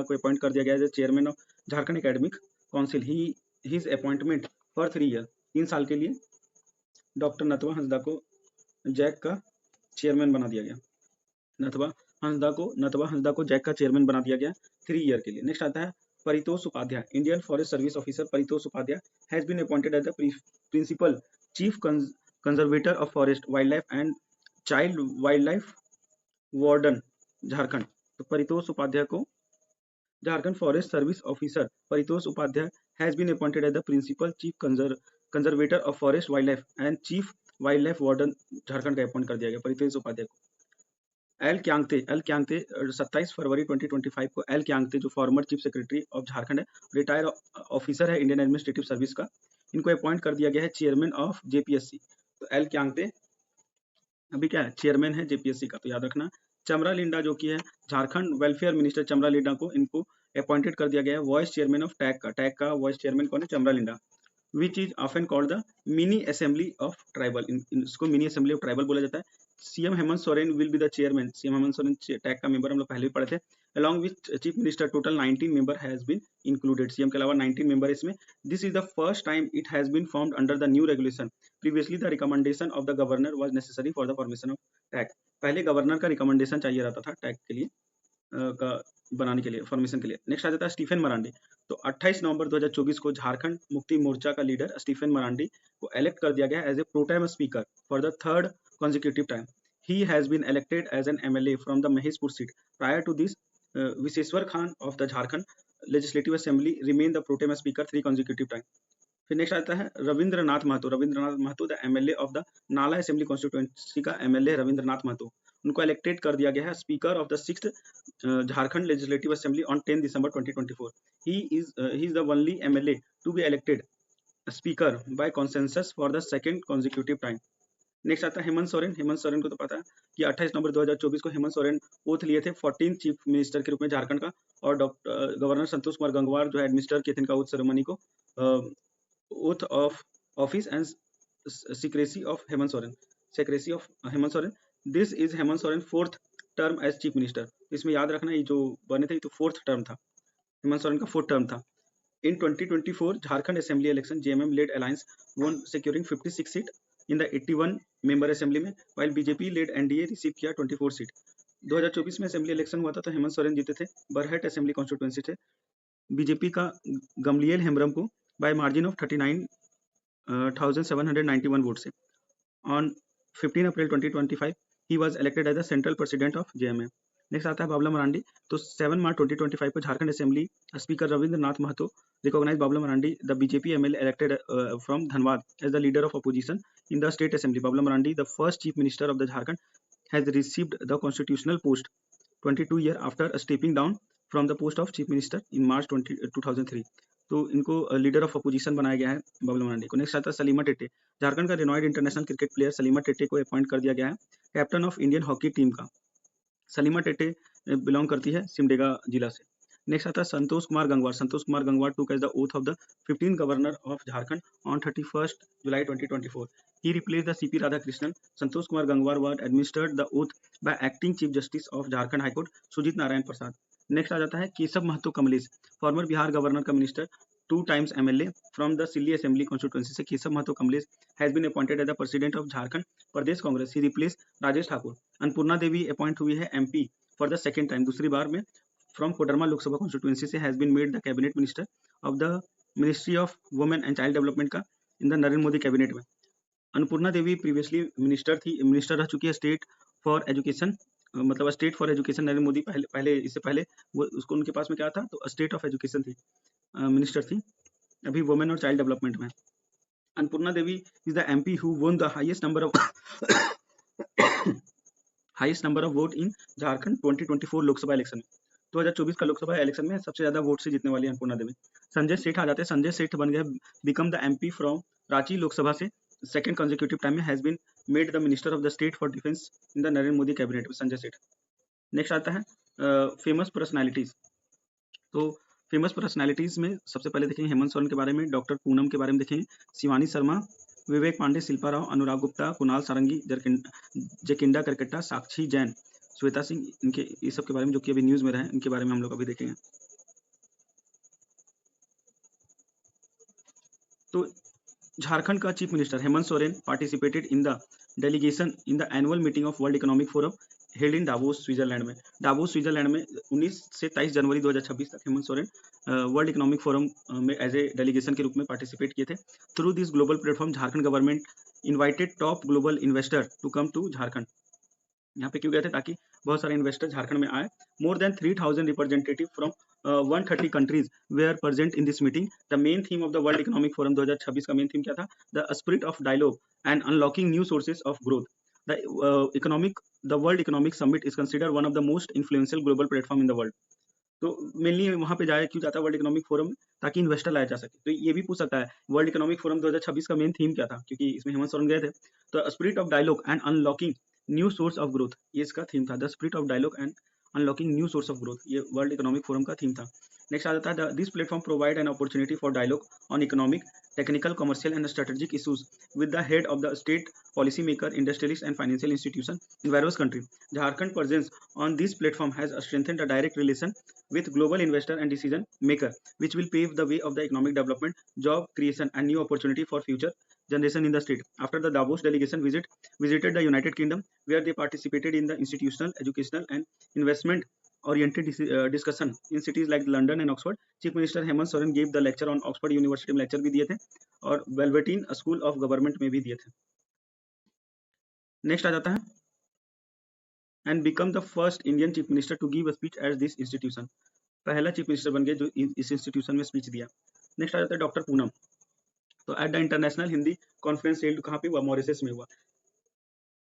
को अपॉइंट कर दिया गया as chairman of Jharkhand academic council. His appointment for 3 year, 3 साल के लिए डॉक्टर नतवा हंसदा को जैक का चेयरमैन बना दिया गया। नतवा हंसदा को जैक का चेयरमैन बना दिया गया 3 ईयर के लिए। नेक्स्ट आता है Paritosh Upadhyay. Indian forest service officer Paritosh Upadhyay has been appointed as the principal chief conservator of forest wild life and child wild life warden Jharkhand. तो परितोष उपाध्याय को Jharkhand forest service officer Paritosh Upadhyay has been appointed as the principal chief conservator of forest wild life and chief wild life warden Jharkhand का appoint कर दिया गया परितोष उपाध्याय को। L क्यांगते 27 फरवरी 2025 को L क्यांगते जो former chief secretary of Jharkhand है, रिटायर ऑफिसर है इंडियन एडमिनिस्ट्रेटिव सर्विस का, इनको अपॉइंट कर दिया गया है चेयरमैन ऑफ जेपीएससी। तो एल क्यांगते अभी क्या है, चेयरमैन है जेपीएससी का, तो याद रखना। चमरा लिंडा जो कि है झारखंड वेलफेयर मिनिस्टर, चमरा लिंडा को इनको अपॉइंटेड कर दिया गया है वाइस चेयरमैन ऑफ टैग का वाइस चेयरमैन कौन है, Chamra Linda. Which is often called the mini assembly of tribal, इसको मिनी असेंबली ऑफ ट्राइबल बोला जाता है। CM Hemant Soren will be the chairman, CM Hemant Soren TAC का मेंबर हम लोग पहले भी पढ़े थे। along with chief minister total 19 member has been included, CM के अलावा 19 मेंबर इसमें। this is the first time it has been formed under the new regulation, previously the recommendation of the governor was necessary for the formation of tag, पहले governor का recommendation चाहिए रहता था tag के लिए का बनाने के लिए, फॉर्मेशन के लिए। नेक्स्ट आ जाता है स्टीफन मरांडी। तो 28 नवंबर 2024 को झारखंड मुक्ति मोर्चा का लीडर स्टीफन मरांडी को इलेक्ट कर दिया गया as a protem speaker for the third consecutive time. He has been elected as an MLA from the Maheshpur seat. Prior to this, Viseshwar Khan of the Jharkhand Legislative Assembly remained the pro tem speaker 3 consecutive time. फिर next आता है Ravindranath Mahato, Ravindranath Mahato the MLA of the Nala assembly constituency का MLA Ravindranath Mahato, उनको elected कर दिया गया है speaker of the 6th Jharkhand legislative assembly on 10 December 2024। He is the only MLA to be elected speaker by consensus for the second consecutive time. Next आता है हेमंत सोरेन। हेमंत सोरेन को तो पता है कि 28 नवंबर 2024 को हेमंत सोरेन ओथ लिए थे 14 चीफ मिनिस्टर के रूप में झारखंड का, और डॉक्टर गवर्नर संतोष कुमार गंगवार जो है एडमिनिस्टर किए थे इनका ओथ सेरेमनी को, oath of office and secrecy of Hemant Soren, secrecy of Hemant Soren. This is Hemant Soren fourth term as chief minister। इसमें याद रखना ये जो बने थे तो फोर्थ टर्म था, हेमंत सोरेन का फोर्थ टर्म था। In 2024 Jharkhand Assembly election, JMM led alliance won securing 56 seat in the 81 member assembly में, while BJP led NDA receive किया 24 सीट। 2024 में असेंबली इलेक्शन हुआ था तो हेमंत सोरेन जीते थे, बरहट असेंबली कॉन्स्टिट्यूएंसी थे। बीजेपी का गमलियल हेम्ब्रम को बाय मार्जिन ऑफ 39,791 वोट से। On 15 April 2025 he was elected as the central president of JMM. Next आता है बाबला मरांडी। तो 7 मार्च 2025 को Jharkhand assembly speaker Ravindranath Mahato recognize Babulal Marandi the BJP MLA elected from Dhanbad as the leader of opposition in the state assembly. Babulal Marandi the first chief minister of the Jharkhand has received the constitutional post 22 year after stepping down from the post of chief minister in March 2003। तो इनको leader of opposition बनाया गया है बाबला मरांडी को। Next आता है सलीमा टेटे। झारखंड का renowned international cricket player Salima Tete को अपॉइंट कर दिया गया है captain of Indian hockey team का। सलीमा टेटे बिलोंग करती है सिमडेगा जिला से। नेक्स्ट आता है संतोष कुमार गंगवार। संतोष Kumar Gangwar took as the oath of the 15 governor of Jharkhand on 31 July 2024। He replace the CP Radhakrishnan. Santosh Kumar Gangwar were administered the oath by acting chief justice of Jharkhand high court Sujit Narayan Prasad. Next आ जाता है केशव महतो कमलेश, फॉर्मर बिहार गवर्नर का minister, 2 times MLA from the Silli Assembly constituency से Keshav Mahto Kamlesh has been appointed as the president of Jharkhand Pradesh Congress. He replaced Rajesh Thakur. Annapurna Devi appoint हुई है MP for the second time, दूसरी बार में, from Koderma Lok Sabha constituency से has been made the cabinet minister of the Ministry of Women and Child Development का in the Narendra Modi cabinet में। अन्नपूर्णा देवी previously minister रह चुकी है स्टेट फॉर एजुकेशन, मतलब state for education Narendra Modi पहले इससे पहले वो उसको उनके पास में क्या था, तो स्टेट ऑफ एजुकेशन थी, मिनिस्टर थी, अभी वुमेन और चाइल्ड डेवलपमेंट में। Annapurna Devi is the MP who won the highest number of vote in Jharkhand 2024 Lok Sabha election में। 2024 का लोकसभा इलेक्शन में सबसे ज्यादा वोट से जीतने वाली अन्नपूर्णा देवी। संजय सेठ आ जाते हैं। संजय सेठ बन गए become the MP from Ranchi Lok Sabha से सेकंड कंसेक्यूटिव टाइम में, has been made the minister of the state for defence in the Narendra Modi cabinet में, संजय सेठ। नेक्स्ट आता है फेमस पर्सनालिटीज। तो फेमस पर्सनालिटीज में सबसे पहले देखेंगे हेमंत सोरेन के बारे में, डॉक्टर पूनम के बारे में देखेंगे, शिवानी शर्मा, विवेक पांडे, शिल्पा राव, अनुराग गुप्ता, कुणाल सारंगी, जकिंडा करकट्टा, साक्षी जैन, श्वेता सिंह, इनके ये सब के बारे में जो कि अभी न्यूज में रहे, इनके बारे में हम लोग अभी देखेंगे। तो झारखंड का chief minister Hemant Soren participated in the delegation in the annual meeting of World Economic Forum held in Davos Switzerland में। डावोस स्विट्जरलैंड में 19 से 23 जनवरी 2026 तक Hemant Soren World Economic Forum में एज ए डेलीगेशन के रूप में पार्टिसिपेट किए थे। Through this global platform Jharkhand government invited top global investor to come to Jharkhand. यहाँ पे क्यों गए थे, ताकि बहुत सारे इन्वेस्टर झारखंड में आए। More than 3000 representative from 130 countries were present in this meeting. The main theme of the world Economic Forum 2026 का मेन थीम क्या था, the spirit of dialogue and unlocking new sources of growth. The world economic summit is consider one of the most influential global platform in the world. तो mainly वहाँ पे जाया क्यों जाता है वर्ल्ड इकोनॉमिक फोरम में, ताकि इन्वेस्टर लाया जा सके। तो ये भी पूछ सकता है वर्ल्ड इकोनॉमिक फोरम 2026 का मेन थीम क्या था, क्योंकि इसमें हेमंत सोरेन गए थे। तो spirit of dialogue and unlocking new source of growth, ये इसका थीम था। The spirit of dialogue and unlocking new source of growth, ये वर्ल्ड इकोनॉमिक फोरम का थीम था। नेक्स्ट आ जाता है this platform provide an opportunity for dialogue on economic, technical, commercial, and strategic issues with the head of the state, policymaker, industrialists, and financial institutions in various countries. Jharkhand presence on this platform has strengthened a direct relation with global investor and decision maker, which will pave the way of the economic development, job creation, and new opportunity for future generation in the state. After the Davos delegation visited the United Kingdom, where they participated in the institutional, educational, and investment oriented discussion in cities like London and Oxford. Chief minister Hemant Soren gave the lecture on Oxford university में lecture भी दिए थे और velveteen school of government में भी दिए थे। Next आ जाता है and become the first Indian chief minister to give a speech at this institution, पहला चीफ मिनिस्टर बन गए जो इस इंस्टीट्यूशन में स्पीच दिया। नेक्स्ट आ जाता है डॉक्टर पूनम। तो at the international Hindi conference held कहाँ पे हुआ, मॉरिशस में हुआ।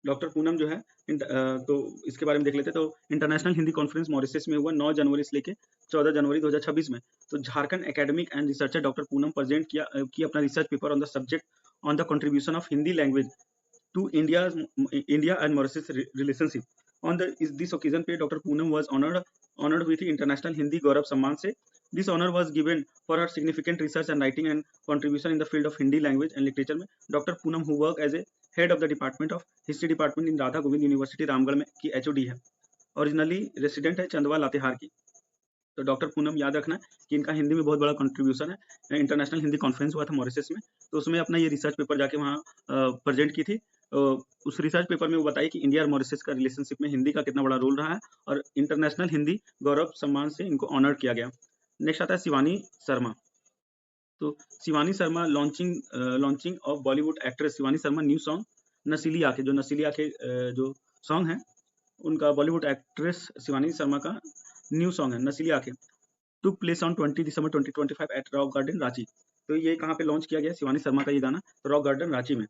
डॉक्टर पूनम जो है तो इसके बारे में देख लेते। तो इंटरनेशनल हिंदी कॉन्फ्रेंस मॉरिशस में हुआ 9 जनवरी से लेके 14 जनवरी 2026 में। तो Jharkhand academic and researcher doctor Poonam present किया अपना research paper on the subject on the contribution of Hindi language to India and Mauritius relationship. On this occasion पे doctor Poonam was honoured with international Hindi Gaurav Samman से। This honour was given for her significant research and writing and contribution in the field of Hindi language and literature में। Doctor Poonam who work as A head of the department of history department in Radha Govind university Ramgarh में की HOD है। Originally resident है चंदवा लातेहार की। तो doctor Poonam याद रखना कि इनका हिंदी में बहुत बड़ा कंट्रीब्यूशन है। इंटरनेशनल हिंदी कॉन्फ्रेंस हुआ था मॉरिशस में, तो उसमें अपना ये रिसर्च पेपर जाके वहाँ प्रेजेंट की थी। उस रिसर्च पेपर में वो बताई कि इंडिया और मॉरिशस का रिलेशनशिप में हिंदी का कितना बड़ा रोल रहा है और इंटरनेशनल हिंदी गौरव सम्मान से इनको ऑनर किया गया। नेक्स्ट आता है शिवानी शर्मा। तो Shivani Sharma launching of Bollywood actress Shivani Sharma new song नसीली आंखें, जो नसीली आंखें जो सॉन्ग है उनका बॉलीवुड एक्ट्रेस शिवानी शर्मा का न्यू सॉन्ग है Nasheeli Aankhen. Took place on 20 December 2025 at Rock Garden Ranchi. तो ये कहाँ पे लॉन्च किया गया शिवानी शर्मा का ये गाना, तो रॉक गार्डन रांची में।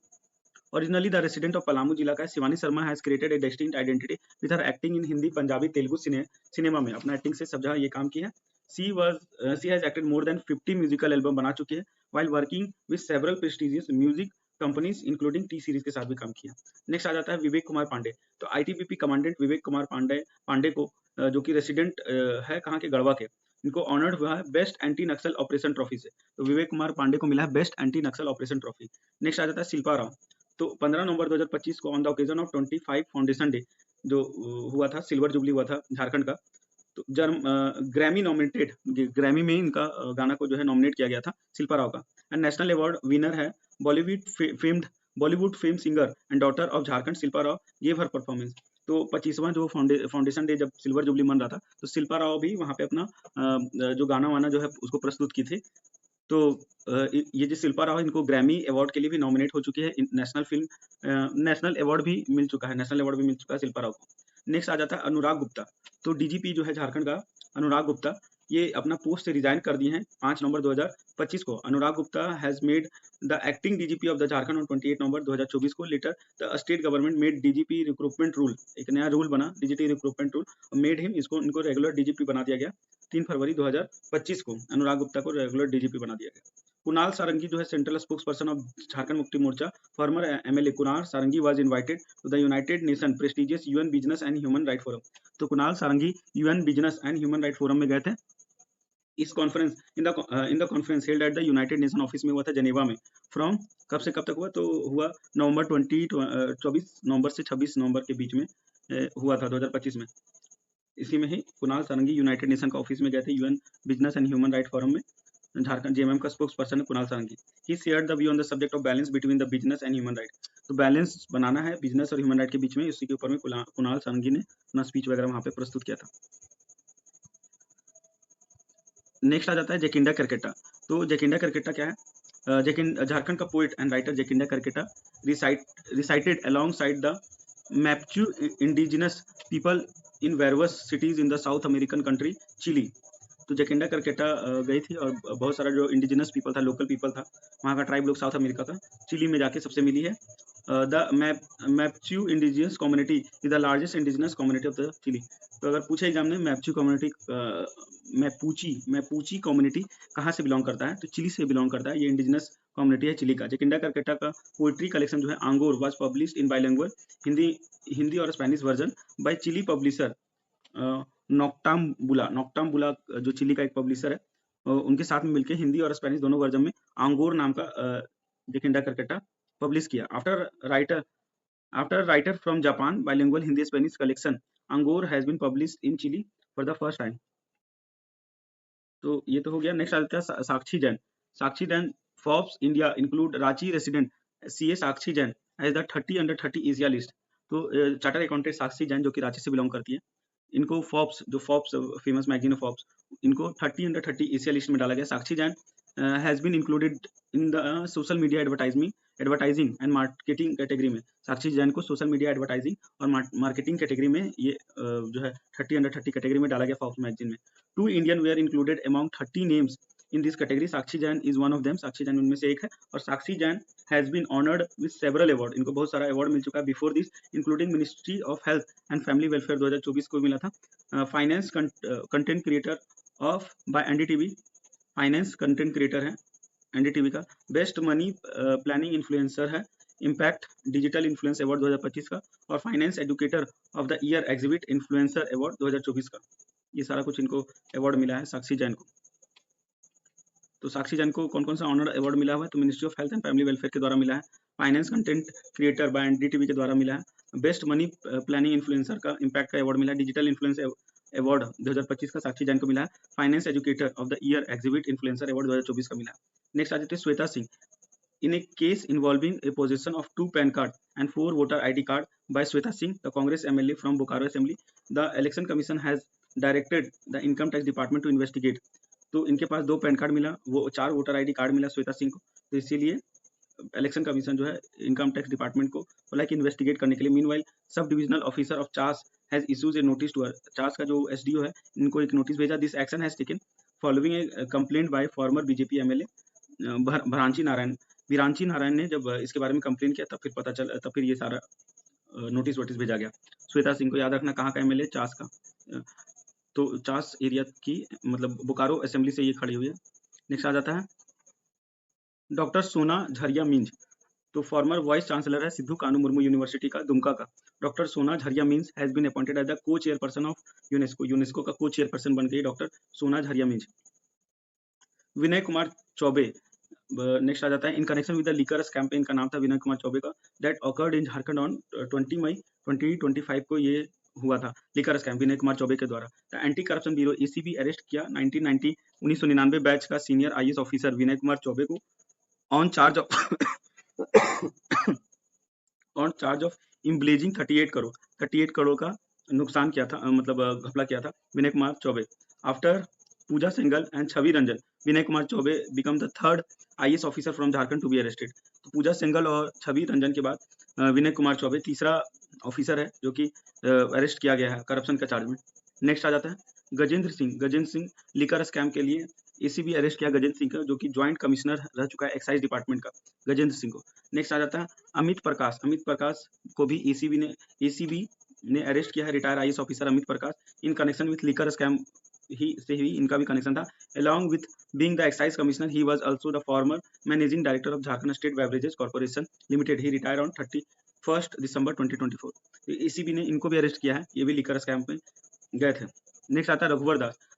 Originally the resident of Palamu जिला का है। Shivani Sharma has created a distinct identity with her acting in Hindi Punjabi Telugu cinema में अपना एक्टिंग से सब जगह ये काम किया है। She has acted more than 50 musical album बना चुकी है while working with several prestigious music companies including T series के साथ भी काम किया। नेक्स्ट आ जाता है विवेक कुमार पांडे। तो आईटीबीपी कमांडेंट विवेक कुमार पांडे को जो कि रेसिडेंट है कहाँ के, गढ़वा के, इनको ऑनर्ड हुआ है बेस्ट एंटी नक्सल ऑपरेशन ट्रॉफी से। तो विवेक कुमार पांडे को मिला है बेस्ट एंटी नक्सल ऑपरेशन ट्रॉफी। नेक्स्ट आ जाता है शिल्पा राव। तो 15 नवंबर 2025 को on the occasion of 25 foundation day जो हुआ था, सिल्वर जुबली हुआ था झारखंड का, तो ग्रैमी नॉमिनेटेड, ग्रैमी में इनका गाना को जो है नॉमिनेट किया गया था शिल्पा राव का। एंड नेशनल अवार्ड विनर है Bollywood fame singer and daughter of Jharkhand Shilpa Rao gave her performance. तो 25वां जो फाउंडेशन डे जब सिल्वर जुबली मन रहा था, तो शिल्पा राव भी वहाँ पे अपना जो गाना वाना जो है उसको प्रस्तुत की थी। तो ये जो शिल्पा राव इनको ग्रैमी अवार्ड के लिए भी नॉमिनेट हो चुकी है। नेशनल अवार्ड भी मिल चुका है शिल्पा राव को। नेक्स्ट आ जाता है अनुराग गुप्ता। तो डीजीपी जो है झारखंड का अनुराग गुप्ता, ये अपना पोस्ट से रिजाइन कर दिए हैं 5 नवंबर 2025 को। Anurag Gupta has made the acting DGP of the Jharkhand on 28 नवंबर 2024 को। Later the state government made DGP recruitment rule, एक नया रूल बना DGP recruitment rule, made him, इनको रेगुलर डीजीपी बना दिया गया 3 फरवरी 2025 को। अनुराग गुप्ता को रेगुलर डीजीपी बना दिया गया। कुणाल सारंगी जो है central spokesperson of Jharkhand Mukti Morcha, former MLA Kunal Sarangi was invited to the united nation prestigious UN business and human right forum. तो Kunal Sarangi UN business and human right forum में गए थे। इस conference in the conference held at the united nation office में हुआ था Geneva में। From कब से कब तक हुआ, तो हुआ नवंबर 24 नवंबर से 26 नवंबर के बीच में हुआ था 2025 में। इसी में ही कुणाल सारंगी यूनाइटेड नेशन का ऑफिस में गए थे UN business and human right forum में। झारखंड जेएमएम का स्पोक्स पर्सन है Kunal Sarangi. He shared the view on the subject of balance between the business and human right. तो बैलेंस बनाना है बिजनेस और ह्यूमन राइट के बीच में, इसी के ऊपर में कुणाल सारंगी ने अपना स्पीच वगैरह वहाँ पे प्रस्तुत किया था। नेक्स्ट आ जाता है जेकिंडा करकेटा। तो जेकिंडा करकेटा क्या है, झारखंड का poet and writer Jacinta Kerketta recited alongside the Mapuche indigenous people in various cities in the South American country Chile. तो जेकिंडा करकेटा गई थी और बहुत सारा जो इंडिजिनस पीपल था, लोकल पीपल था, वहाँ का ट्राइब लोग साउथ अमेरिका का चिली में जाके सबसे मिली है the Mapuche indigenous community is the largest indigenous community of the Chile. तो अगर पूछे एग्जाम में मैप्चू कम्युनिटी मैपूची कम्युनिटी कहाँ से बिलोंग करता है, तो चिली से बिलोंग करता है। ये इंडिजिनस कम्युनिटी है चिली का। जेकिंडा करकेटा का पोइट्री कलेक्शन जो है Angor was published in bilingual Hindi और Spanish version by Chile publisher Noctambula जो चिली का एक पब्लिशर है, उनके साथ में मिलकर हिंदी और स्पेनिश दोनों वर्जन में आंगोर नाम का जेकिंडा करकेटा पब्लिश किया। After writer from Japan bilingual Hindi Spanish collection Angor has been published in Chile for the first time. तो ये तो हो गया। नेक्स्ट आ जाता है Sakshi Jain. Sakshi Jain Forbes India include Ranchi resident CA Sakshi Jain as the 30 under 30 Asia list. तो चार्टर्ड अकाउंटेंट साक्षी जैन जो कि रांची से बिलोंग करती है, इनको फोर्ब्स जो फोर्ब्स फेमस मैगजीन है फोर्ब्स, इनको 30 अंडर 30 एशिया लिस्ट में डाला गया। Sakshi Jain has been included in the social media advertising and marketing category में। साक्षी जैन को सोशल मीडिया एडवर्टाइजिंग और मार्केटिंग कैटेगरी में ये जो है 30 अंडर 30 कैटेगरी में डाला गया फोर्ब्स मैगजीन में। 2 Indian were included among 30 names in this category. Sakshi Jain is one of them. Sakshi Jain उनमें से एक है। और Sakshi Jain has been honoured with several award. इनको बहुत सारा अवार्ड मिल चुका है before this, including Ministry of health and family Welfare 2024 को मिला था। Finance content creator of by NDTV, finance content creator है एनडीटीवी का। बेस्ट मनी प्लानिंग इन्फ्लुएंसर है इम्पैक्ट डिजिटल इन्फ्लुएंस अवार्ड 2025 का। और finance educator of the year exhibit influencer award 2024 का। ये सारा कुछ इनको अवार्ड मिला है साक्षी जैन को। तो साक्षी जैन को कौन कौन सा ऑनर अवार्ड मिला हुआ है, तो ministry of health and family welfare के द्वारा मिला है, finance content creator by NDTV के द्वारा मिला है, बेस्ट मनी प्लानिंग इन्फ्लुएंसर का इम्पैक्ट का अवार्ड मिला है, डिजिटल इन्फ्लुएंस अवार्ड 2025 का साक्षी जैन को मिला है, finance educator of the year exhibit influencer award 2024 का मिला है। नेक्स्ट आ जाते हैं Shweta Singh. In a case involving a possession of 2 PAN card and 4 voter ID card by Sweta Singh, the Congress MLA from Bokaro Assembly, the Election Commission has directed the Income Tax Department to investigate. तो इनके पास 2 pan card मिला, वो 4 voter ID card मिला श्वेता सिंह को, तो इसीलिए election commission जो है इनकम टैक्स डिपार्टमेंट को बोला कि इन्वेस्टिगेट करने के लिए। Meanwhile sub divisional officer of Chas has issues a notice to her. Chas का जो एसडीओ है, इनको एक नोटिस भेजा। This action has taken following a complaint by former BJP MLA Viranchi Narayan ने जब इसके बारे में कंप्लेन किया तब फिर पता चला, तब फिर ये सारा नोटिस भेजा गया। श्वेता सिंह को याद रखना कहाँ का एमएलए, चास का। तो चास एरिया की मतलब बोकारो असेंबली से ये खड़ी हुई है। नेक्स्ट आ जाता है डॉक्टर सोना झरिया मींज। तो फॉर्मर वाइस चांसलर है सिद्धू कानू मुर्मू यूनिवर्सिटी का दुमका का। Doctor Sona Jharia Minz has been appointed as the co chairperson of UNESCO. UNESCO का को चेयरपर्सन बन गई डॉक्टर सोना झरिया मींज। विनय कुमार चौबे नेक्स्ट आ जाता है in connection with the liquor campaign का नाम था विनय कुमार चौबे का, that occurred in Jharkhand on 20 May 2025 को ये हुआ था लिकर स्कैम विनय कुमार चौबे के द्वारा। The anti corruption bureau ACB arrest किया 1999 बैच का senior IAS officer Vinay Kumar Choubey को on charge of embezzling 38 crore का नुकसान किया था, मतलब घपला किया था Vinay Kumar Choubey. After Pooja Singhal and Chhavi Ranjan, Vinay Kumar Choubey become the third IAS officer from Jharkhand to be arrested. तो पूजा सिंघल और छवि रंजन के बाद विनय कुमार चौबे तीसरा ऑफिसर है जो कि अरेस्ट किया गया है करप्शन का चार्ज में। नेक्स्ट आ जाता है गजेंद्र सिंह लिकर स्कैम के लिए एसीबी अरेस्ट किया गजेंद्र सिंह का, जो कि ज्वाइंट कमिश्नर रह चुका है एक्साइज डिपार्टमेंट का, गजेंद्र सिंह को। नेक्स्ट आ जाता है अमित प्रकाश को भी एसीबी ने अरेस्ट किया है, retire IAS officer Amit Prakash, in connection with liquor scam ही इनका भी कनेक्शन था। Along with being the excise commissioner he was also the former managing director of Jharkhand State Beverages Corporation Limited. He retire on 31 December 2024। तो ACB ने इनको भी arrest किया है, ये भी लिकर स्कैम में गए थे। नेक्स्ट आता है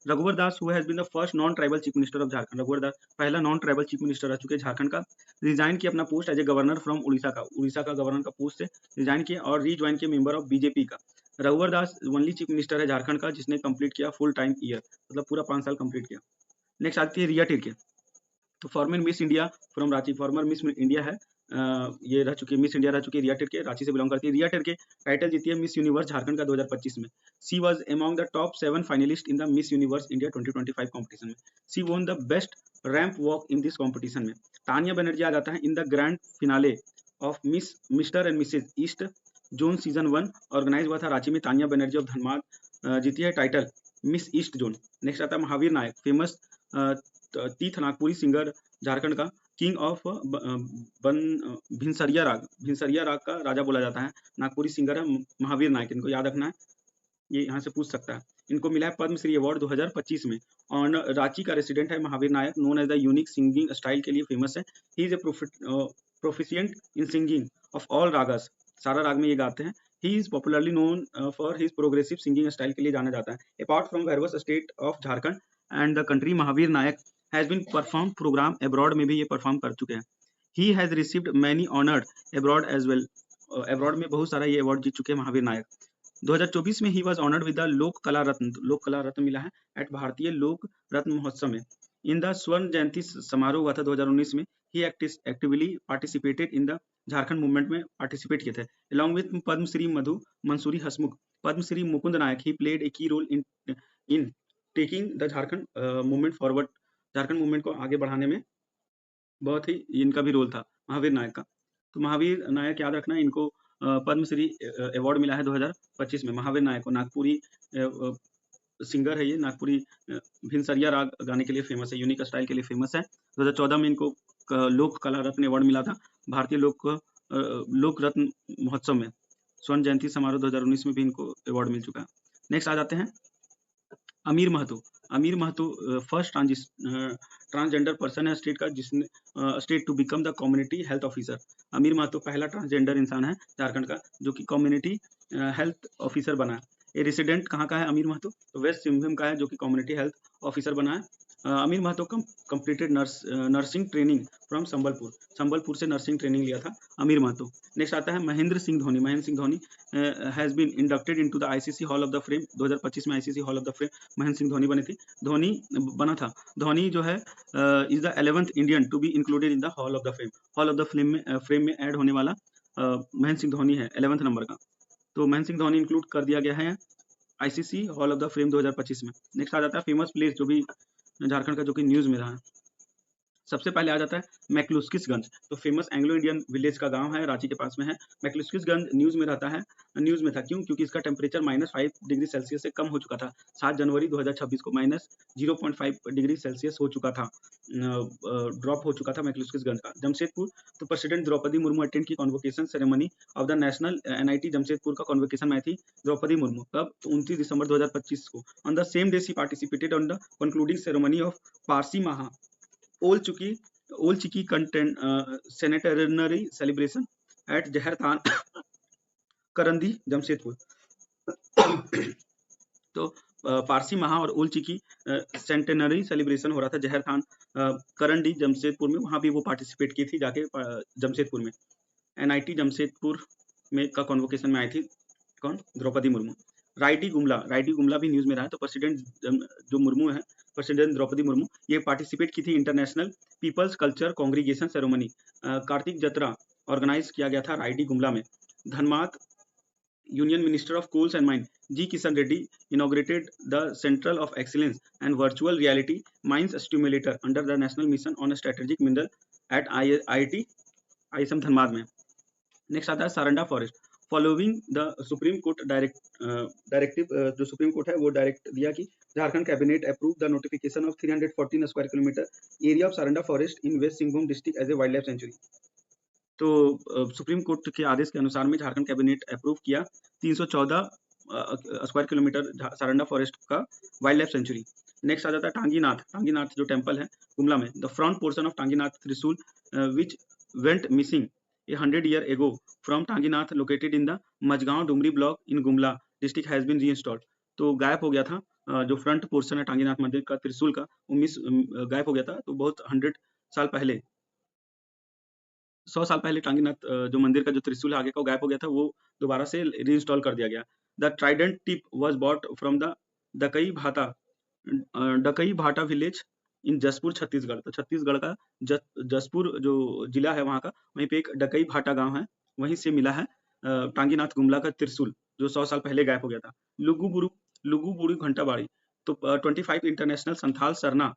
Raghubar Das who has been the first non tribal chief minister of Jharkhand. Raghubar Das पहला नॉन ट्राइबल चीफ मिनिस्टर रह चुके झारखंड का। रिजाइन किया अपना post as a governor from Orissa का गवर्नर का पोस्ट से रिजाइन किया और रीज्वाइन किया मेंबर ऑफ बीजेपी का। रघुवर दास ओनली चीफ मिनिस्टर है झारखंड का जिसने कंप्लीट किया फुल टाइम ईयर, मतलब पूरा 5 साल कंप्लीट किया। नेक्स्ट आती है रिया टिर्के। तो farmer miss India from Ranchi, farmer miss India है, ये रह चुकी मिस इंडिया रह चुकी रिया टिर्के, रांची से बिलोंग करती है। रिया टिर्के टाइटल जीती है मिस यूनिवर्स झारखंड का 2025 में। She was among the top 7 finalist in the Miss Universe India 2025 competition में। She won the best ramp walk in this competition में। तानिया बनर्जी आ जाता है in the grand finale of Mister and Mrs East Zone season 1 organise हुआ था रांची में। Tania Banerjee of Dhanbad जीती है title miss east zone. Next आता है महावीर नायक, फेमस तीर्थ नागपुरी सिंगर झारखंड का, किंग ऑफ भिनसरिया राग का राजा बोला जाता है। नागपुरी सिंगर है महावीर नायक, इनको याद रखना है, ये यहाँ से पूछ सकता है। इनको मिला है पद्मश्री अवार्ड 2025 में। और रांची का रेसिडेंट है Mahavir Nayak, known as the unique singing style के लिए फेमस है। He is a proficient in singing of all ragas, सारा राग में ये गाते हैं। He is popularly known for his progressive singing style के लिए जाना जाता है। Apart from various state of Jharkhand and the country, Mahavir Nayak has been perform programme abroad में भी ये परफॉर्म कर चुके हैं। He has received many honoured abroad as well, abroad में बहुत सारा ये अवार्ड जीत चुके हैं महावीर नायक। 2024 में he was honoured with the लोक कला रत्न, लोक कला रत्न मिला है एट भारतीय लोक रत्न महोत्सव में। इन द स्वर्ण जयंती समारोह हुआ था 2019 में। He actively participated in the Jharkhand movement में पार्टिसिपेट किए थे। Along with Padma Shri Madhu Mansuri Hasmukh, Padma Shri Mukund Nayak, he played a key role in taking the Jharkhand movement forward, Jharkhand movement को आगे बढ़ाने में बहुत ही इनका भी रोल था महावीर नायक का। तो महावीर नायक याद रखना, इनको पद्मश्री अवार्ड मिला है 2025 में महावीर नायक को। नागपुरी सिंगर है ये, नागपुरी भिनसरिया राग गाने के लिए फेमस है, यूनिक स्टाइल के लिए फेमस है। 2014 में इनको लोक कला रत्न अवार्ड मिला था भारतीय लोक रत्न महोत्सव में। स्वर्ण जयंती समारोह 2019 में भी इनको अवार्ड मिल चुका है। नेक्स्ट आ जाते हैं Amir Mahato. Amir Mahato first transgender person है स्टेट का जिसने state to become the community health officer. Amir Mahato पहला ट्रांसजेंडर इंसान है झारखंड का जो कि कम्युनिटी हेल्थ ऑफिसर बना है। ये रेसिडेंट कहाँ का है अमीर महतो? तो वेस्ट सिंहभूम का है जो कि कम्युनिटी हेल्थ ऑफिसर बना है। Amir Mahato completed nursing training from Sambalpur से नर्सिंग ट्रेनिंग लिया था अमीर महतो। नेक्स्ट आता है Mahendra Singh Dhoni. Mahendra Singh Dhoni has been inducted into the ICC hall of the frame. 2025 में ICC hall of the frame Mahendra Singh Dhoni बना था। धोनी जो है is the 11th Indian to be included in the hall of the frame. Hall of the frame में add होने वाला महेंद्र सिंह धोनी है 11th number का। तो महेंद्र सिंह धोनी इंक्लूड कर दिया गया है ICC hall of the frame 2025 में। नेक्स्ट आ जाता है फेमस प्लेस जो भी झारखंड का जो कि न्यूज में रहा है। सबसे पहले आ जाता है मैक्लुस्किसगंज। तो फेमस एंग्लो इंडियन विलेज का गांव है, रांची के पास में है। मैक्लुस्किसगंज न्यूज में रहता है, न्यूज में था क्यों? क्योंकि इसका टेम्परेचर -5 डिग्री सेल्सियस से कम हो चुका था। 7 जनवरी 2026 को -0.5 डिग्री सेल्सियस हो चुका था, ड्रॉप हो चुका था मैक्लुस्किसगंज का। जमशेदपुर, तो प्रेसिडेंट द्रौपदी मुर्मू अटेंड की convocation ceremony of the national NIT Jamshedpur का कॉन्वोकेशन में आई थी द्रौपदी मुर्मू। कब? 29 दिसंबर 2025 को। On the same day she participated on the concluding ceremony of Parsi Maha Ol Chiki content centenary celebration at Jahertan Karandih Jamshedpur. तो पारसी महा और ओल चिकी सेंटेनरी सेलिब्रेशन हो रहा था जहरतान करंडी जमशेदपुर में, वहां भी वो पार्टिसिपेट की थी जाके जमशेदपुर में। एनआईटी जमशेदपुर में का कॉन्वोकेशन में आई थी कौन? द्रौपदी मुर्मू। राइडी गुमला भी न्यूज में रहा है। तो प्रेसिडेंट जो मुर्मू है, प्रेसिडेंट द्रौपदी मुर्मू, ये पार्टिसिपेट की थी international peoples culture congregation ceremony, Kartik Jatra organise किया गया था राइडी गुमला में। Dhanbad union minister of coals and mine G Kishan Reddy inaugurated the central of excellence and virtual reality mines stimulator under the national mission on strategic mineral at IIT ISM Dhanbad में। Next आता है Saranda forest. Following the supreme court directive, जो supreme court है वो direct दिया कि Jharkhand cabinet approve the notification of 314 square kilometre area of Saranda forest in west Singhbhum district as a wild life sanctuary. तो supreme court के आदेश के अनुसार में झारखंड कैबिनेट अप्रूव किया 314 स्क्वायर किलोमीटर सारंडा फॉरेस्ट का वाइल्ड लाइफ सेंचुरी। नेक्स्ट आ जाता है टांगीनाथ जो टेम्पल है गुमला में। The front portion of Tanginath trishul which went missing 100 year ago from Tanginath located in the Majgaon Dumri block in Gumla district has been reinstalled। तो गायब हो गया था, जो फ्रंट पोर्शन है टांगीनाथ मंदिर का त्रिशूल का गायब हो गया था। तो बहुत 100 साल पहले, 100 साल पहले टांगीनाथ जो मंदिर का जो त्रिशूल आगे का गायब हो गया था, वो दोबारा से रीइंस्टॉल कर दिया गया। The trident tip was bought from the Dakai Bhata village इन जसपुर छत्तीसगढ़। तो छत्तीसगढ़ का जसपुर जो जिला है वहां का, वहीं पे एक डकई भाटा गांव है, वहीं से मिला है टांगीनाथ गुमला का त्रिशूल जो 100 साल पहले गायब हो गया था। लुगु बुरु घंटाबाड़ी। तो 25 इंटरनेशनल संथाल सरना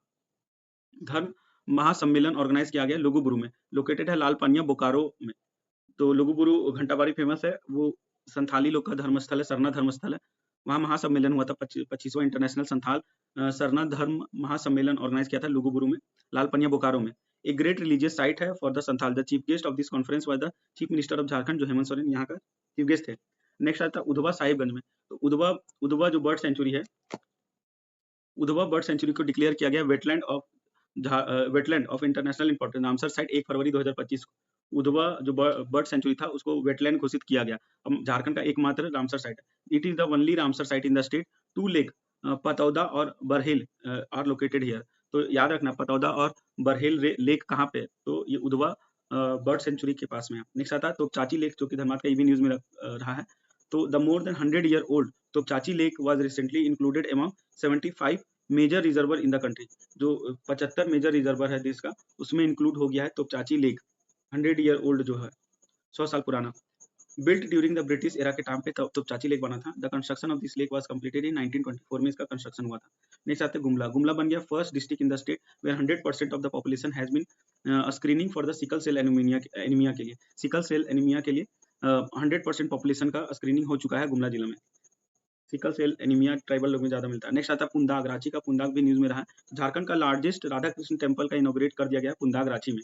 धर्म महासम्मेलन ऑर्गेनाइज किया गया लुगुबुरु में, लोकेटेड है लाल पनिया बोकारो में। तो लुगुबुरु घंटाबाड़ी फेमस है, वो संथाली लोग का धर्मस्थल है, सरना धर्मस्थल है। वहाँ महासम्मेलन हुआ था 25वां इंटरनेशनल संथाल सरना धर्म महासम्मेलन ऑर्गेनाइज किया था लुगुबुरु में, लाल पनिया बोकारो में। एक ग्रेट रिलीजियस साइट है for the Santhal. The chief guest of this conference was the chief minister of Jharkhand, जो हेमंत सोरेन यहाँ का चीफ गेस्ट थे। नेक्स्ट आता है उधवा साहिबगंज में। तो उधवा उधवा जो बर्ड सेंचुरी है, उधवा बर्ड सेंचुरी को डिक्लेयर किया गया wetland of international importance Ramsar site 1 फरवरी 2025 को। उधवा जो बर्ड सेंचुरी था उसको वेटलैंड घोषित किया गया। अब झारखंड का एकमात्र रामसर साइट है। It is the only Ramsar site in the state. Two lake Patauda और बरहेल आर लोकेटेड हियर। तो याद रखना पतौदा और बरहेल लेक कहाँ पे है? तो ये उधवा बर्ड सेंचुरी के पास में है। नेक्स्ट आता है तोपचाची लेक, जो कि धनबाद का ईवी न्यूज में रहा है। तो the more than 100 year old Topchanchi lake was recently included among 75 major reservoir in the country. जो 75 मेजर रिजर्वर है देश का, उसमें इंक्लूड हो गया है तोपचाची लेक। 100 ईयर ओल्ड जो है, 100 साल पुराना। Built during the British era के टाइम पे तोपचाची लेक बना था। The construction of this lake was completed इन 1924 में इसका कंस्ट्रक्शन हुआ था। नेक्स्ट आते हैं गुमला। गुमला बन गया first district in the state where 100% of the population has been screening for the sickle cell anaemia के लिए। सिकल सेल एनीमिया के लिए 100% पॉपुलेशन का स्क्रीनिंग हो चुका है गुमला जिला में। सिकल सेल एनीमिया ट्राइबल लोग में ज्यादा मिलता है। नेक्स्ट आता है पुंदाग। रांची का पुंदाग भी न्यूज में रहा है। झारखंड का लार्जेस्ट राधा कृष्ण टेम्पल का इनोग्रेट कर दिया गया पुंदाग रांची में।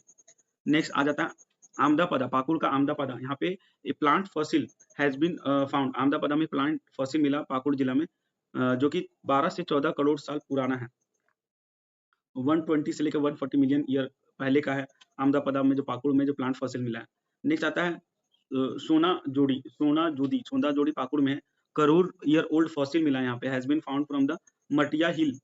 नेक्स्ट आ जाता है आमदापदा, पाकुड़ का आमदापदा। यहाँ पे a plant fossil has been found. Amdapada में प्लांट फॉसिल मिला पाकुड़ जिला में, जो कि 12 से 14 करोड़ साल पुराना है। 120 से लेकर 140 मिलियन ईयर पहले का है आमदापदा में जो पाकुड़ में जो प्लांट फॉसिल मिला है। नेक्स्ट आता है सोना जोड़ी पाकुड़ में करोड़ ईयर ओल्ड फॉसिल मिला है। यहाँ पे has been found from the Matia hill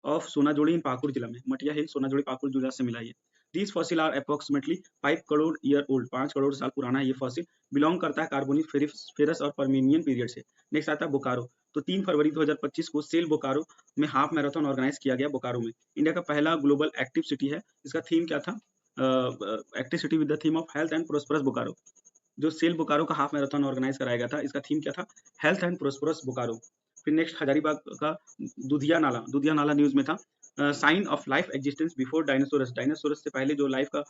of Sonajodi in Pakur जिला में। मटिया हिल सोनाजोड़ी पाकुड़ जिला से मिला है। These fossil are approximately 5 crore year old. 5 crore साल पुराना है ये फॉसिल। बिलोंग करता है कार्बोनिफेरस और परमिनियन पीरियड से। नेक्स्ट आता है बोकारो। तो 3 फरवरी 2025 को सेल बोकारो में हाफ मैराथन ऑर्गेनाइज किया गया बोकारो में। इंडिया का पहला ग्लोबल एक्टिव सिटी है। इसका थीम क्या था? Active city with the theme of health and prosperous Bokaro. जो सेल बोकारो का हाफ मैराथन ऑर्गेनाइज कराया गया था, इसका थीम क्या था? Health and prosperous Bokaro. फिर नेक्स्ट हजारीबाग का दुधिया नाला न्यूज में था। Sign of life existence before dinosaurs. Dinosaurs से पहले जो लाइफ का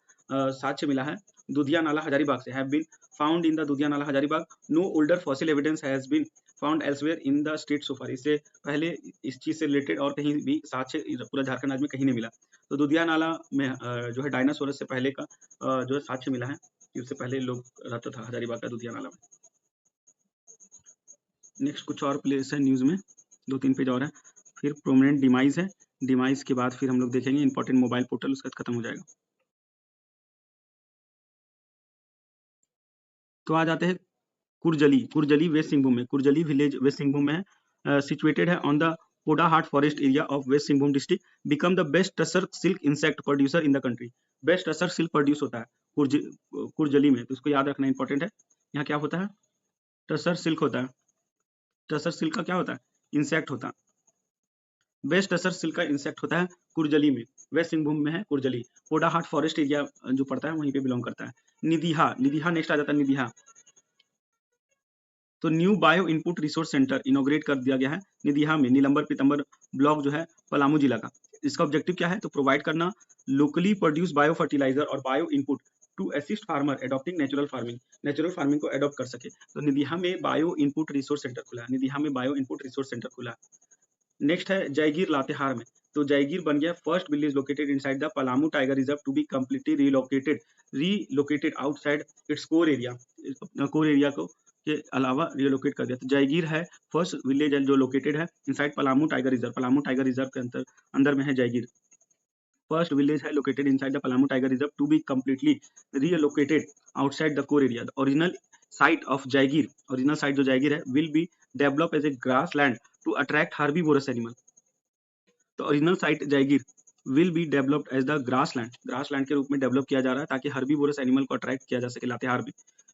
साक्ष्य मिला है दुधिया नाला हजारीबाग से। Have been found in the Dudhiya Nala Hazaribagh. No older fossil evidence has been found elsewhere in the state so far. इससे पहले इस चीज से रिलेटेड और कहीं भी साक्ष्य पूरा झारखंड राज्य में कहीं नहीं मिला। तो दुधिया नाला में जो है डायनासोरस से पहले का जो है साक्ष्य मिला है। इससे पहले लोग रहता था हजारीबाग का दुधिया नाला में। नेक्स्ट कुछ और प्लेस है न्यूज में, 2-3 पेज और है। फिर प्रोमिनेंट डिमाइज है। डिमाइज के बाद फिर हम लोग देखेंगे इंपॉर्टेंट मोबाइल पोर्टल, उसका खत्म हो जाएगा। तो आ जाते हैं कुरजली वेस्ट सिंहभूम में। कुरजली विलेज वेस्ट सिंहभूम में है। सिचुएटेड है on the Porahat forest area of west Singhbhum district. Become the best tasar silk insect producer in the country. Best tasar silk produce होता है कुरजली में, तो इसको याद रखना इंपॉर्टेंट है। यहाँ क्या होता है? टसर सिल्क होता है। टसर सिल्क का क्या होता है? इंसेक्ट होता है। बेस्ट टसर सिल्क का इंसेक्ट होता है कुरजली में। वेस्ट सिंहभूम में है कुरजली। पोडाहाट फॉरेस्ट एरिया जो पड़ता है वहीं पे बिलोंग करता है। निदिहा नेक्स्ट आ जाता है निदिहा। तो new bio input resource centre इनोग्रेट कर दिया गया है निदिहा में। नीलंबर पीतंबर ब्लॉक जो है पलामू जिला का। इसका ऑब्जेक्टिव क्या है? तो प्रोवाइड करना लोकली प्रोड्यूस बायो फर्टिलाइजर और bio input to assist farmer adopting natural farming को एडॉप्ट कर सके। तो निदिहा में बायो इनपुट रिसोर्स सेंटर खुला है। निदिहा में बायो इनपुट रिसोर्स सेंटर खुला है। नेक्स्ट है जयगीर लातेहार में। तो जयगीर बन गया first village located inside the Palamu tiger reserve to be completely relocated outside its core area को के अलावा रिलोकेट कर दिया। तो जयगीर है फर्स्ट विलेज जो लोकेटेड है इनसाइड पलामू टाइगर रिजर्व के अंदर में है जयगीर। फर्स्ट विलेज है located inside the Palamu tiger reserve to be completely relocated outside the core area. Original site जो जयगीर है will be develop as A grass land to attract herbivorous animal. तो original site Jaigir will be developed as the grassland के रूप में develop किया जा रहा है ताकि हर्बीवोरस एनिमल को अट्रैक्ट किया जा सके लातेहार में।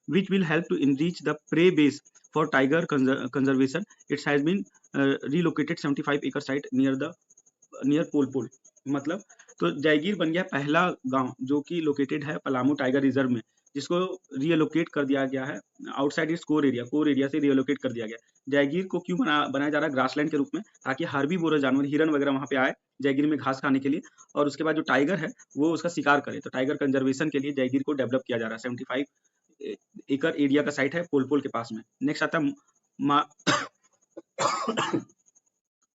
which will help to enrich the prey base for tiger conservation. It has been relocated 75 acre site near पोलपोल। मतलब तो जयगीर बन गया पहला गांव जो कि लोकेटेड है पलामू टाइगर रिजर्व में, जिसको रिलोकेट कर दिया गया है आउटसाइड इट्स कोर एरिया से रिलोकेट कर दिया गया। जयगीर को क्यों बनाया जा रहा है ग्रासलैंड के रूप में? ताकि हर्बीवोरस जानवर हिरन वगैरह वहां पे आए जयगीर में घास खाने के लिए, और उसके बाद जो टाइगर है वो उसका शिकार करे। तो टाइगर कंजर्वेशन के लिए जयगीर को डेवलप किया जा रहा है। 75 एकड़ एरिया का साइट है पोलपोल के पास में। नेक्स्ट आता है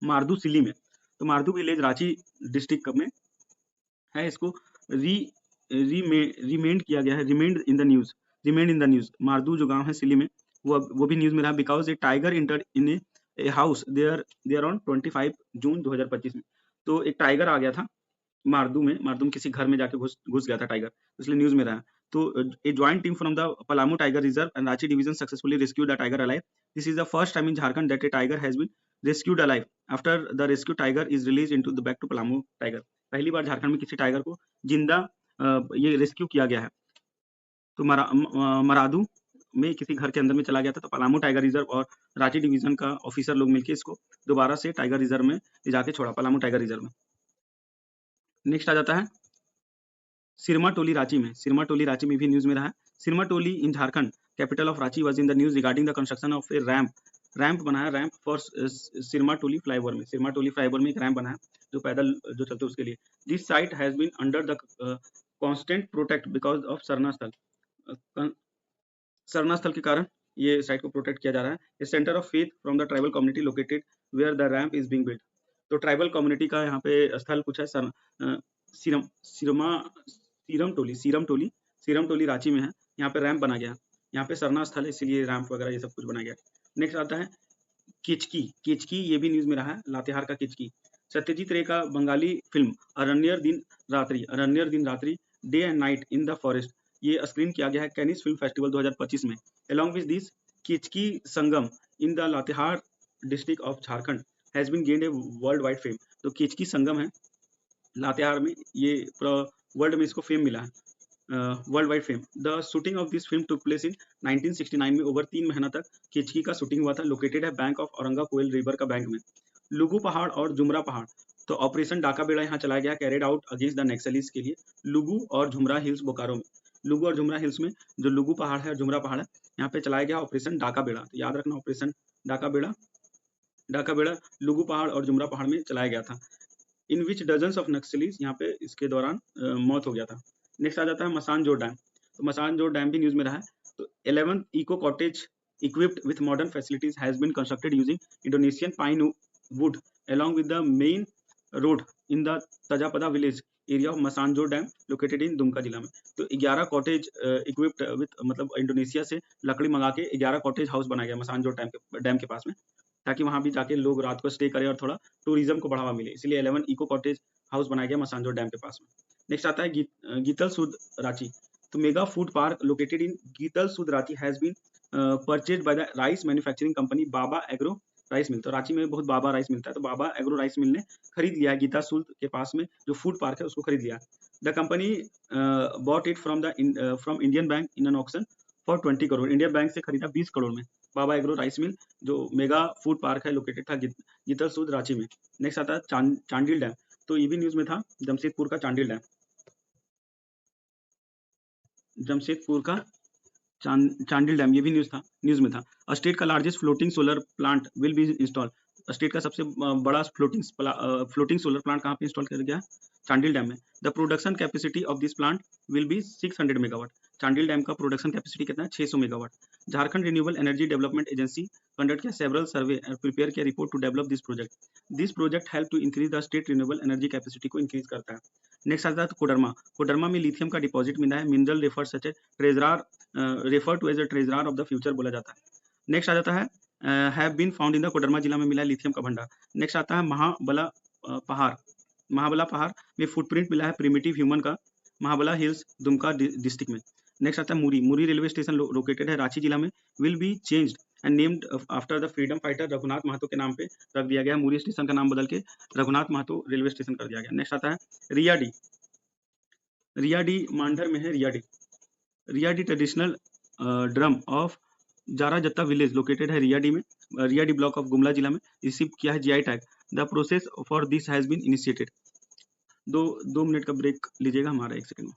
मारदू सिली में। तो मारदू विलेज रांची डिस्ट्रिक्ट में है। इसको रिमेंड किया गया है, remained in the news, remained in the news. Mardu जो गांव है सिली में, वो भी न्यूज में रहा, because a tiger enter in a house there on 25 June 2025 में। तो एक टाइगर आ गया था मारदू में किसी घर में जाके घुस घुस गया था टाइगर, इसलिए न्यूज में रहा। तो a joint team from the Palamu tiger reserve and Ranchi division successfully rescued the tiger alive. This is the first time in Jharkhand that a tiger has been rescued alive after the rescue tiger is release into the back to Palamu tiger. पहली बार झारखंड में किसी tiger को जिंदा ये rescue किया गया है। तो मरादू में किसी घर के अंदर में चला गया था, तो पलामू टाइगर रिजर्व और रांची डिवीजन का ऑफिसर लोग मिलकर इसको दोबारा से टाइगर रिजर्व में ले जाके छोड़ा, पलामू टाइगर रिजर्व में। नेक्स्ट आ जाता है सिरमा टोली रांची में। सिरमा टोली रांची में भी न्यूज में रहा है। Sirma Toli in Jharkhand capital of Ranchi was in the news regarding the construction of a ramp बनाया, ramp for Sirma Toli flyover में। सिरमा टोली फ्लाईओवर में एक रैंप बनाया जो पैदल जो चलते उसके लिए। This site has been under the constant protect because of Sarna Sthal. Sarna स्थल के कारण ये साइट को प्रोटेक्ट किया जा रहा है। A centre of faith from the tribal community located where the ramp is being built. तो ट्राइबल कम्युनिटी का यहाँ पे स्थल कुछ है, सीरम सिरमा सीरम टोली रांची में है। यहाँ पे रैंप बना गया, यहाँ पे सरना स्थल है इसीलिए रैंप वगैरह ये सब कुछ बनाया गया। नेक्स्ट आता है किचकी, ये भी न्यूज में रहा है, लातेहार का किचकी। सत्यजीत रे का Bengali film Aranyer Din Ratri day and night in the forest, ये स्क्रीन किया गया है कैनिस फिल्म फेस्टिवल 2025 में। Along with this Kichki Sangam in the Latehar district of Jharkhand has been gained a world wide fame. तो किचकी संगम है लातेहार में, ये पूरा वर्ल्ड में इसको फेम मिला है, world wide fame. The shooting of this film took place in 1969 में। ओवर 3 महीना तक किचकी का शूटिंग हुआ था। लोकेटेड है bank of Auranga Koel river का बैंक में। लुगू पहाड़ और जुमरा पहाड़, तो ऑपरेशन डाका बेड़ा यहाँ चलाया गया, कैरिड आउट अगेंस्ट द नक्सलीज के लिए। लुगू और झुमरा हिल्स बोकारो में, लुगू और झुमरा हिल्स में जो लुगू पहाड़ है और झुमरा पहाड़ है, यहाँ पे चलाया गया ऑपरेशन डाका बेड़ा। तो याद रखना ऑपरेशन डाका बेड़ा लुगू पहाड़ और जुमरा पहाड़ में चलाया गया था। इन विच डजन्स ऑफ नक्सलीज, यहाँ पे इसके दौरान मौत हो गया था। नेक्स्ट आ जाता है मसानजोर डैम। तो मसानजोर डैम भी न्यूज में रहा है। तो 11th eco cottage equipped with modern facilities has been constructed using Indonesian pine wood along with the main road in the Tajapada village area of Masanjor Dam located in Dumka जिला में। तो 11 cottage equipped with मतलब Indonesia से लकड़ी मंगा के 11 cottage house बनाया गया मसानजोर डैम के पास में, ताकि वहां भी जाके लोग रात को स्टे करें और थोड़ा टूरिज्म को बढ़ावा मिले, इसलिए 11 इको कॉटेज हाउस बनाया गया मसानजोर डैम के पास में। नेक्स्ट आता है गीतल सुद रांची। तो mega food park located in Getal Sud Ranchi has been purchase by the rice manufacturing company Baba agro rice mill. तो रांची में बहुत बाबा राइस मिलता है, तो बाबा एग्रो राइस मिल ने खरीद लिया है गीता सुद के पास में जो फूड पार्क है उसको खरीद लिया। The company bought it from Indian bank in an auction for 20 crore. Indian bank से खरीदा 20 करोड़ में बाबा एग्रो राइस मिल, जो मेगा फूड पार्क है लोकेटेड था गीतल सूद रांची में। नेक्स्ट आता है चांडिल डैम। तो ये भी न्यूज में था, जमशेदपुर का चांडिल डैम, जमशेदपुर का चांडिल डैम, ये भी न्यूज में था। स्टेट का largest floating solar plant will B install. State का सबसे बड़ा फ्लोटिंग सोलर प्लांट कहाँ पे इंस्टॉल किया गया? चांडिल डैम में। The production capacity of this plant will be 600 megawatt. Chandil dam का प्रोडक्शन कैपेसिटी कितना है? 600 megawatt. Jharkhand renewable energy development agency conduct किया सेवरल सर्वे और प्रिपेयर किया report to develop this project. This project help to increase the state renewable energy capacity को increase करता है। Next आता है कोडरमा में लिथियम का डिपॉजिट मिला है। Mineral refer such a treasurer refer to as a treasurer of the future बोला जाता है। नेक्स्ट आ जाता है have been found in the Koderma जिला में मिला है लिथियम का भंडार। नेक्स्ट आता है महाबला पहाड़ में फुटप्रिंट मिला है प्रिमिटिव ह्यूमन का, महाबला हिल्स दुमका डिस्ट्रिक्ट में। नेक्स्ट आता है मुरी रेलवे स्टेशन लोकेटेड है रांची जिला में, will be changed and named after the freedom fighter Raghunath Mahato के नाम पे रख दिया गया। मुरी स्टेशन का नाम बदल के रघुनाथ महतो रेलवे स्टेशन कर दिया गया। नेक्स्ट आता है रियाडी मांडर में है। Riyadi traditional drum of Jara Jatta village located है रियाडी में, रियाडी ब्लॉक ऑफ गुमला जिला में, रिसीव किया है GI tag. The process for this has been initiated. दो मिनट का ब्रेक लीजिएगा हमारा, 1 सेकंड में।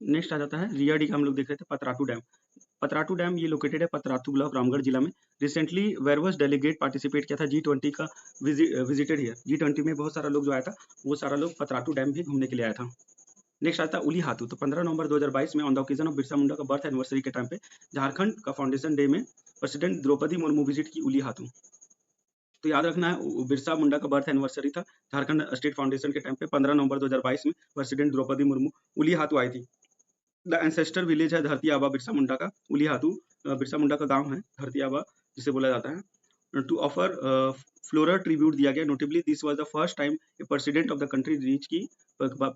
नेक्स्ट आ जाता है रिया डी का, हम लोग देख रहे थे पतरातू डैम। पतरातू डैम ये लोकेटेड है पतरातू ब्लॉक, रामगढ़ जिला में। रिसेंटली वेरवस डेलीगेट पार्टिसिपेट किया था G20 का, विजिटेड हियर। G20 में बहुत सारा लोग जो आया था, वो सारा लोग पतरातू डैम भी घूमने के लिए आया था। नेक्स्ट आता है उली हाथू। तो 15 नवंबर 2022 में on the occasion of Birsa Munda का बर्थ एनिवर्सरी के टाइम पे झारखंड का फाउंडेशन डे में प्रेसिडेंट द्रौपदी मुर्मू विजिट की उली हाथू। तो याद रखना है बिरसा मुंडा का बर्थ एनिवर्सरी था झारखंड स्टेट फाउंडेशन के टाइम पे 15 नवंबर 2022 में प्रेसिडेंट द्रौपदी मुर्मू उली हाथू आई थी। द एंसेस्टर विलेज है धरती आबा बिरसा मुंडा का, उली हाथू बिरसा मुंडा का गांव है धरती आबा जिसे बोला जाता है। टू ऑफर फ्लोरल ट्रिब्यूट दिया गया। Notably this was the first time A president of the country reach की,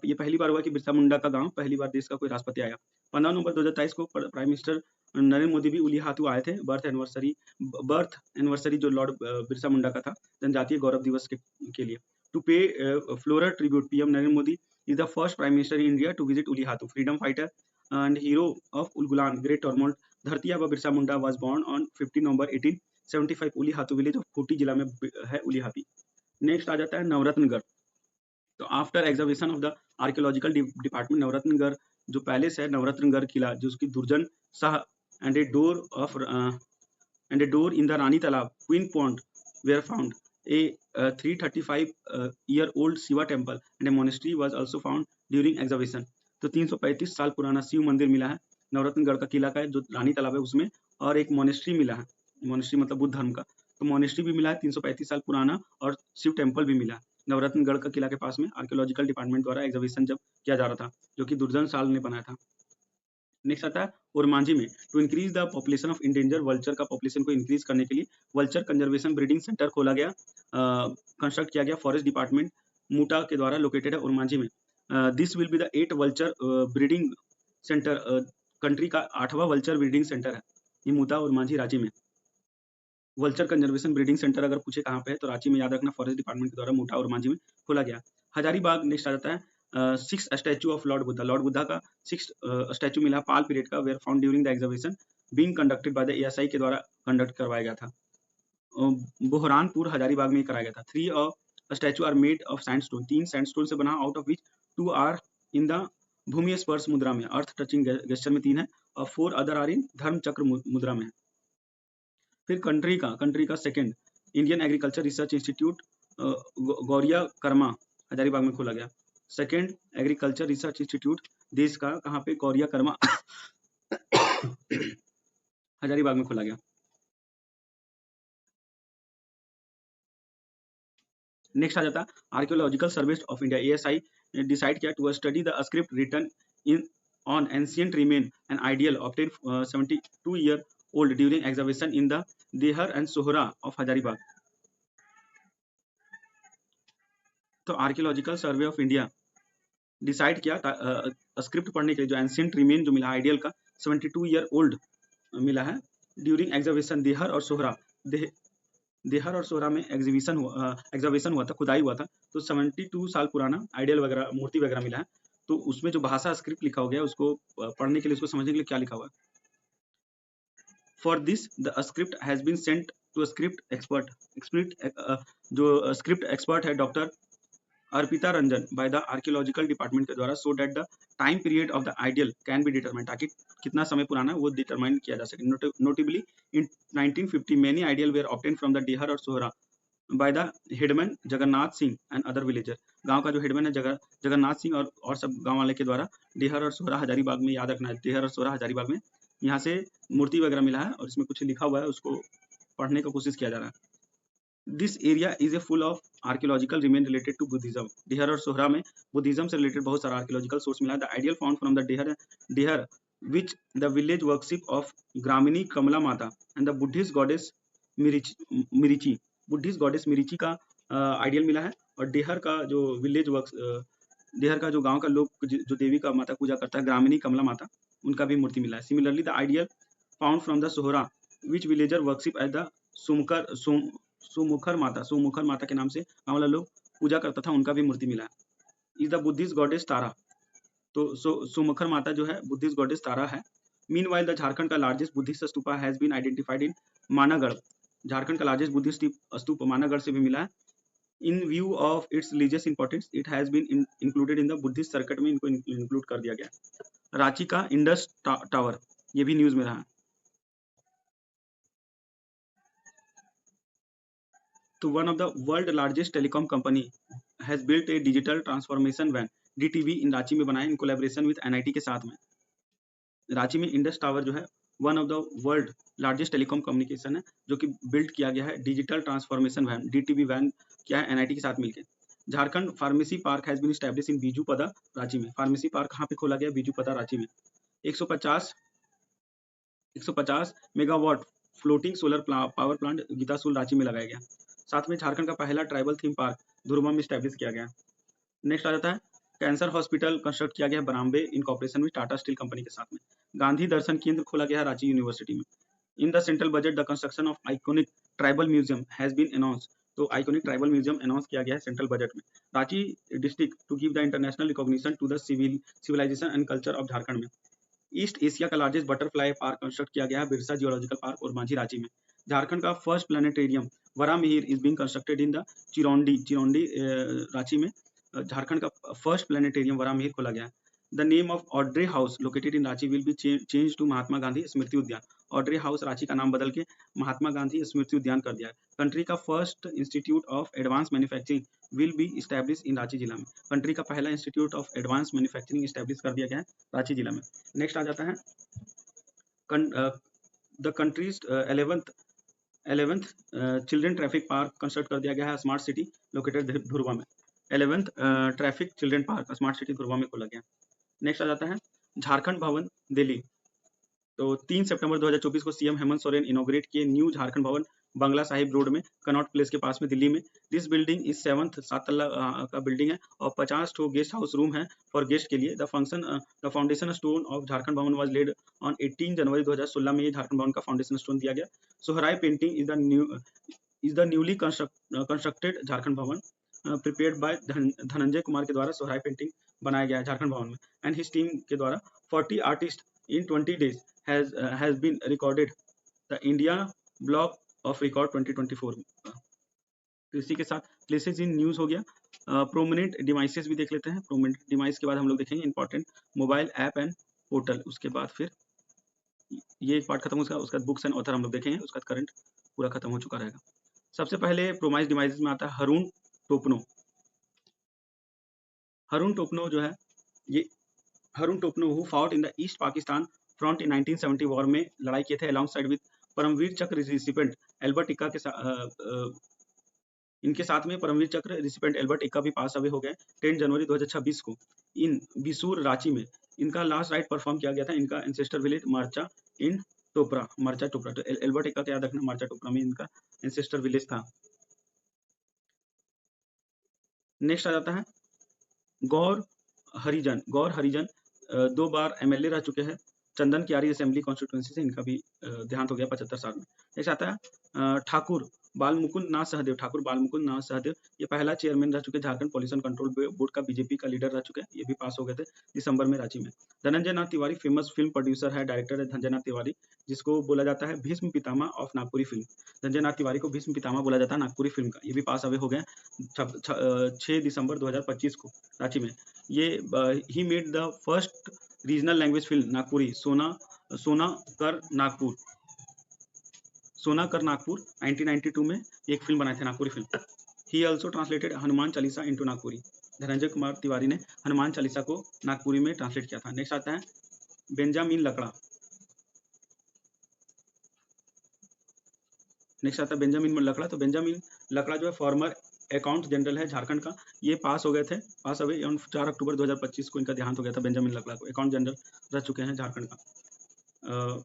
ये पहली बार हुआ कि बिरसा मुंडा का गांव पहली बार देश का कोई राष्ट्रपति आया। 15 नवंबर 2023 को प्राइम मिनिस्टर नरेंद्र मोदी भी उली हाथू आए थे। बर्थ एनिवर्सरी जो लॉर्ड बिरसा मुंडा का था, जनजातीय गौरव दिवस के लिए। To pay floral tribute, PM Narendra Modi is the first prime minister in India to visit Uli Hatu. Freedom fighter and hero of Ulgulan, Great Tormont, Dharti Aba Birsa Munda was born on 15 November 1875 Uli Hatu village of Khunti जिला में है उली हाथी। Next आ जाता है नवरत्नगढ़। तो after examination of the archaeological department, Navratangarh जो palace है, नवरत्नगढ़ किला जो उसकी दुर्जन Shah and a door of and a door in the Rani Talab, Queen Pond, were found. A 335-year-old Shiva temple and a monastery was also found during excavation. तो 335 साल पुराना शिव मंदिर मिला है नवरत्नगढ़ का किला का है जो रानी तालाब है उसमें, और एक मोनेस्ट्री मिला है। मोनेस्ट्री मतलब बुद्ध धर्म का, तो मोनेस्ट्री भी मिला है 335 साल पुराना, और शिव टेम्पल भी मिला है नवरत्नगढ़ का किला के पास में। आर्कियोलॉजिकल डिपार्टमेंट द्वारा एग्जीबिशन जब किया जा रहा था, जो कि दुर्जन साल ने बनाया था। नेक्स्ट आता है ओरमांझी में। To increase the population of endanger vulture का पॉपुलेशन को इंक्रीज करने के लिए वल्चर कंजर्वेशन ब्रीडिंग सेंटर खोला गया, कंस्ट्रक्ट किया गया फॉरेस्ट डिपार्टमेंट मूटा के द्वारा, लोकेटेड है ओरमांझी में। This will be the 8 vulture breeding centre, country का 8वां वल्चर ब्रीडिंग सेंटर है ये मूटा ओरमांझी रांची में। वल्चर कंजर्वेशन ब्रीडिंग सेंटर अगर पूछे कहाँ पे है तो रांची में, याद रखना फॉरेस्ट डिपार्टमेंट के द्वारा मूटा ओरमांझी में खोला गया। हजारीबाग नेक्स्ट आ जाता है। 6 statue of lord Buddha, lord Buddha का 6 स्टैचू मिला पाल पीरियड का, were found during the exhibition being conducted by the ASI के द्वारा कंडक्ट करवाया गया था। बोहरानपुर हजारीबाग में कराया गया था। 3 statue are made of sandstone, 3 sandstone से बना, out of which 2 are in the bhumi sparsha mudra में, अर्थ टचिंग गेस्चर में 3 है, और 4 अदर आर इन धर्म चक्र मुद्रा में। फिर कंट्री का second Indian agriculture research institute Gauriya Karma Hazaribagh में खोला गया। सेकंड एग्रीकल्चर रिसर्च इंस्टीट्यूट देश का कहाँ पे, गौरिया कर्मा हजारीबाग में खोला गया। नेक्स्ट आ जाता है Archaeological Survey of India, ASI decide किया to study the script written in on ancient remain and idol obtain 72 year old during exhibition in the Dehar and Sohra of Hazaribagh. तो Archaeological Survey of India decide किया script पढ़ने के लिए जो ancient remain जो मिला ideal का 72 ईयर ओल्ड मिला है ड्यूरिंग एग्जीबिशन देहर और सोहरा। देहर और सोहरा में एग्जीबिशन हुआ था, खुदाई हुआ था, तो 72 साल पुराना आइडियल वगैरह मूर्ति वगैरह मिला है। तो उसमें जो भाषा स्क्रिप्ट लिखा हो गया उसको पढ़ने के लिए, उसको समझने के लिए क्या लिखा हुआ है। For this the script has been sent to script expert, जो स्क्रिप्ट एक्सपर्ट है doctor Arpita Ranjan by the archaeological department के द्वारा, so that the time period of the ideal can be determine, ताकि कितना समय पुराना है वो डिटरमाइन किया जा सके। Notably in 1950 many idol were obtain from the Dehar और Sohra by the headman Jagannath Singh and other villager. गांव का जो हेडमैन है जगन्नाथ सिंह और सब गांव वाले के द्वारा डेहर और सोहरा हजारीबाग में, याद रखना है डेहर और सोहरा हजारीबाग में, यहाँ से मूर्ति वगैरह मिला है और इसमें कुछ लिखा हुआ है, उसको पढ़ने का कोशिश किया जा रहा है। This area is a full of archaeological remain related to Buddhism. Dehar और सोहरा में बुद्धिज्म से रिलेटेड बहुत सारा आर्कियोलॉजिकल सोर्स मिला है। The ideal found from the Dehar which the village worship of Gramini Kamala Mata and the Buddhist goddess Mirichi, Buddhist goddess Marichi का idol मिला है। और डेहर का जो विलेज वर्क, डेहर का जो गांव का लोग जो देवी का माता पूजा करता है ग्रामीणी कमला माता, उनका भी मूर्ति मिला है। Similarly the ideal found from the Sohra which villager worship at the Somukhar Mata के नाम से गाँव वाला लोग पूजा करता था, उनका भी मूर्ति मिला है। इज द बुद्धिस्ट गॉडेस तारा, तो सोमुखर माता जो है बुद्धिस्ट गॉडेस तारा है। मीनवाइल द झारखंड का largest Buddhist stupa has been identified in Managarh, Jharkhand का लार्जेस्ट बुद्धिस्ट स्तूप मानागढ़ से भी मिला है। In view of its religious importance it has been included in the Buddhist circuit में, इनको इंक्लूड कर दिया गया। रांची का इंडस टावर, ये भी न्यूज में रहा। तो one of the world largest telecom company has built a digital transformation van DTV in Ranchi में बनाया इन कोलैबोरेशन विद एनआईटी के साथ में। रांची में इंडस टावर जो है one of the world largest telecom communication है जो कि बिल्ड किया गया है digital transformation van DTV van किया है एनआईटी के साथ मिलकर। Jharkhand pharmacy park has been establish in Bijupada Ranchi में। फार्मेसी पार्क कहाँ पे खोला गया? बीजूपदा रांची में। 150 megawatt floating solar power plant Getalsud Ranchi में लगाया गया। साथ में झारखंड का पहला ट्राइबल थीम पार्क धुरमा में स्टैब्लिश किया गया। नेक्स्ट आ जाता है कैंसर हॉस्पिटल कंस्ट्रक्ट किया गया बरामबे इन कॉर्पोरेशन में टाटा स्टील कंपनी के साथ में। गांधी दर्शन केंद्र खोला गया रांची यूनिवर्सिटी में। In the central budget the construction of iconic tribal museum has been announce. तो आइकोनिक ट्राइबल म्यूजियम अनाउंस किया गया है सेंट्रल बजट में। Ranchi district to give the international recognition to the civilisation and culture of Jharkhand में। East Asia का largest butterfly park construct किया गया है बिरसा जियोलॉजिकल पार्क और मांझी रांची में। झारखंड का first planetarium Varahamihir is being constructed in the Chiraundi Ranchi में। झारखंड का फर्स्ट प्लानिटेरियम वरामिहिर खोला गया है। The name of Audrey house located in Ranchi will be change to Mahatma Gandhi Smriti Udyan. Audrey house Ranchi का नाम बदल के महात्मा गांधी स्मृति उद्यान कर दिया है। कंट्री का first institute of advance manufacturing will be establish in Ranchi जिला में। कंट्री का पहला institute of advance manufacturing establish कर दिया गया है रांची जिला में। नेक्स्ट आ जाता है the countries 11th children traffic park construct कर दिया गया है स्मार्ट सिटी लोकेटेड धुरवा में। 11th traffic children park smart city Dhurwa में खोला गया। नेक्स्ट आ जाता है झारखंड भवन दिल्ली। तो 3 सितंबर 2024 को सीएम हेमंत सोरेन इनॉग्रेट किए न्यू झारखंड भवन बंगला साहिब रोड में कनॉट प्लेस के पास में दिल्ली में। दिस बिल्डिंग इज 7 तल्ला का बिल्डिंग है और 50 ठो गेस्ट हाउस रूम है फॉर गेस्ट के लिए। The foundation stone of Jharkhand भवन वाज लेड ऑन 18 जनवरी 2016 में ये झारखंड भवन का फाउंडेशन स्टोन दिया गया। Sohrai painting is the newly constructed Jharkhand भवन प्रिपेयर्ड बाय धनंजय कुमार के द्वारा सोहराय पेंटिंग बनाया गया है झारखंड भवन में एंड हिज टीम के द्वारा 40 artist in 20 days has been recorded the India Block of Record 2024। तो इसी के साथ प्लेसेस इन न्यूज हो गया। प्रोमिनेंट डिवाइसेस भी देख लेते हैं। प्रोमिनेंट डिवाइस के बाद हम लोग देखेंगे important mobile app and portal. उसके बाद फिर ये एक पार्ट खत्म हो उसका बुक्स एंड ऑथर हम लोग देखेंगे। उसका करंट पूरा खत्म हो चुका रहेगा। सबसे पहले प्रोमाइज डिवाइसेस में आता है हरून टोपनो। हरून टोपनो जो है ये Haroon Topno who fought in the east Pakistan front in 1970 war में लड़ाई किए थे अलॉन्ग साइड विद परमवीर चक्र रिसिपेंट एल्बर्ट इक्का के इनके साथ में परमवीर चक्र रिसिपेंट एल्बर्ट इक्का भी पास अवे हो गए 10 जनवरी 2026 को इन बिसूर रांची में। इनका लास्ट राइट परफॉर्म किया गया था इनका एंसेस्टर विलेज मर्चा इन टोपरा मर्चा टोपरा। तो एल्बर्ट इक्का का याद रखना मर्चा टोपरा में इनका एंसेस्टर विलेज था। नेक्स्ट आ जाता है गौर हरिजन। गौर हरिजन 2 बार एमएलए रह चुके हैं चंदन कियारी असेंबली कॉन्स्टिट्यूएंसी से। इनका भी देहांत हो गया 75 साल में। नेक्स्ट आता है ठाकुर बालमुकुंद नाथ सहदेव। ठाकुर बालमुकुंद नाथ सहदेव ये पहला चेयरमैन रह चुके झारखंड पॉल्यूशन कंट्रोल बोर्ड का बीजेपी का लीडर रह चुके हैं। ये भी पास हो गए थे दिसंबर में रांची में। धनंजय नाथ तिवारी फेमस फिल्म प्रोड्यूसर है डायरेक्टर है धनंजय नाथ तिवारी जिसको बोला जाता है भीष्म पितामह ऑफ नागपुरी फिल्म। धनंजय नाथ तिवारी को भीष्म पितामह बोला जाता है नागपुरी फिल्म का। ये भी पास अवे हो गए 6 दिसंबर 2025 को रांची में। ये he made the first regional language film Nagpuri सोना कर नागपुर 1992 में एक फिल्म बनाए थे Nagpuri film. He also translated Hanuman Chalisa into Nagpuri. Dhananjay Kumar Tiwari ने हनुमान चालीसा को नागपुरी में ट्रांसलेट किया था। नेक्स्ट आता है बेंजामिन लकड़ा। नेक्स्ट आता है बेंजामिन लकड़ा। तो बेंजामिन लकड़ा जो है फॉर्मर अकाउंट जनरल है झारखंड का। ये पास हो गए थे पास अवे 4 अक्टूबर 2025 को इनका देहांत हो गया था। बेंजामिन लकड़ा को अकाउंट जनरल रह चुके हैं झारखंड का।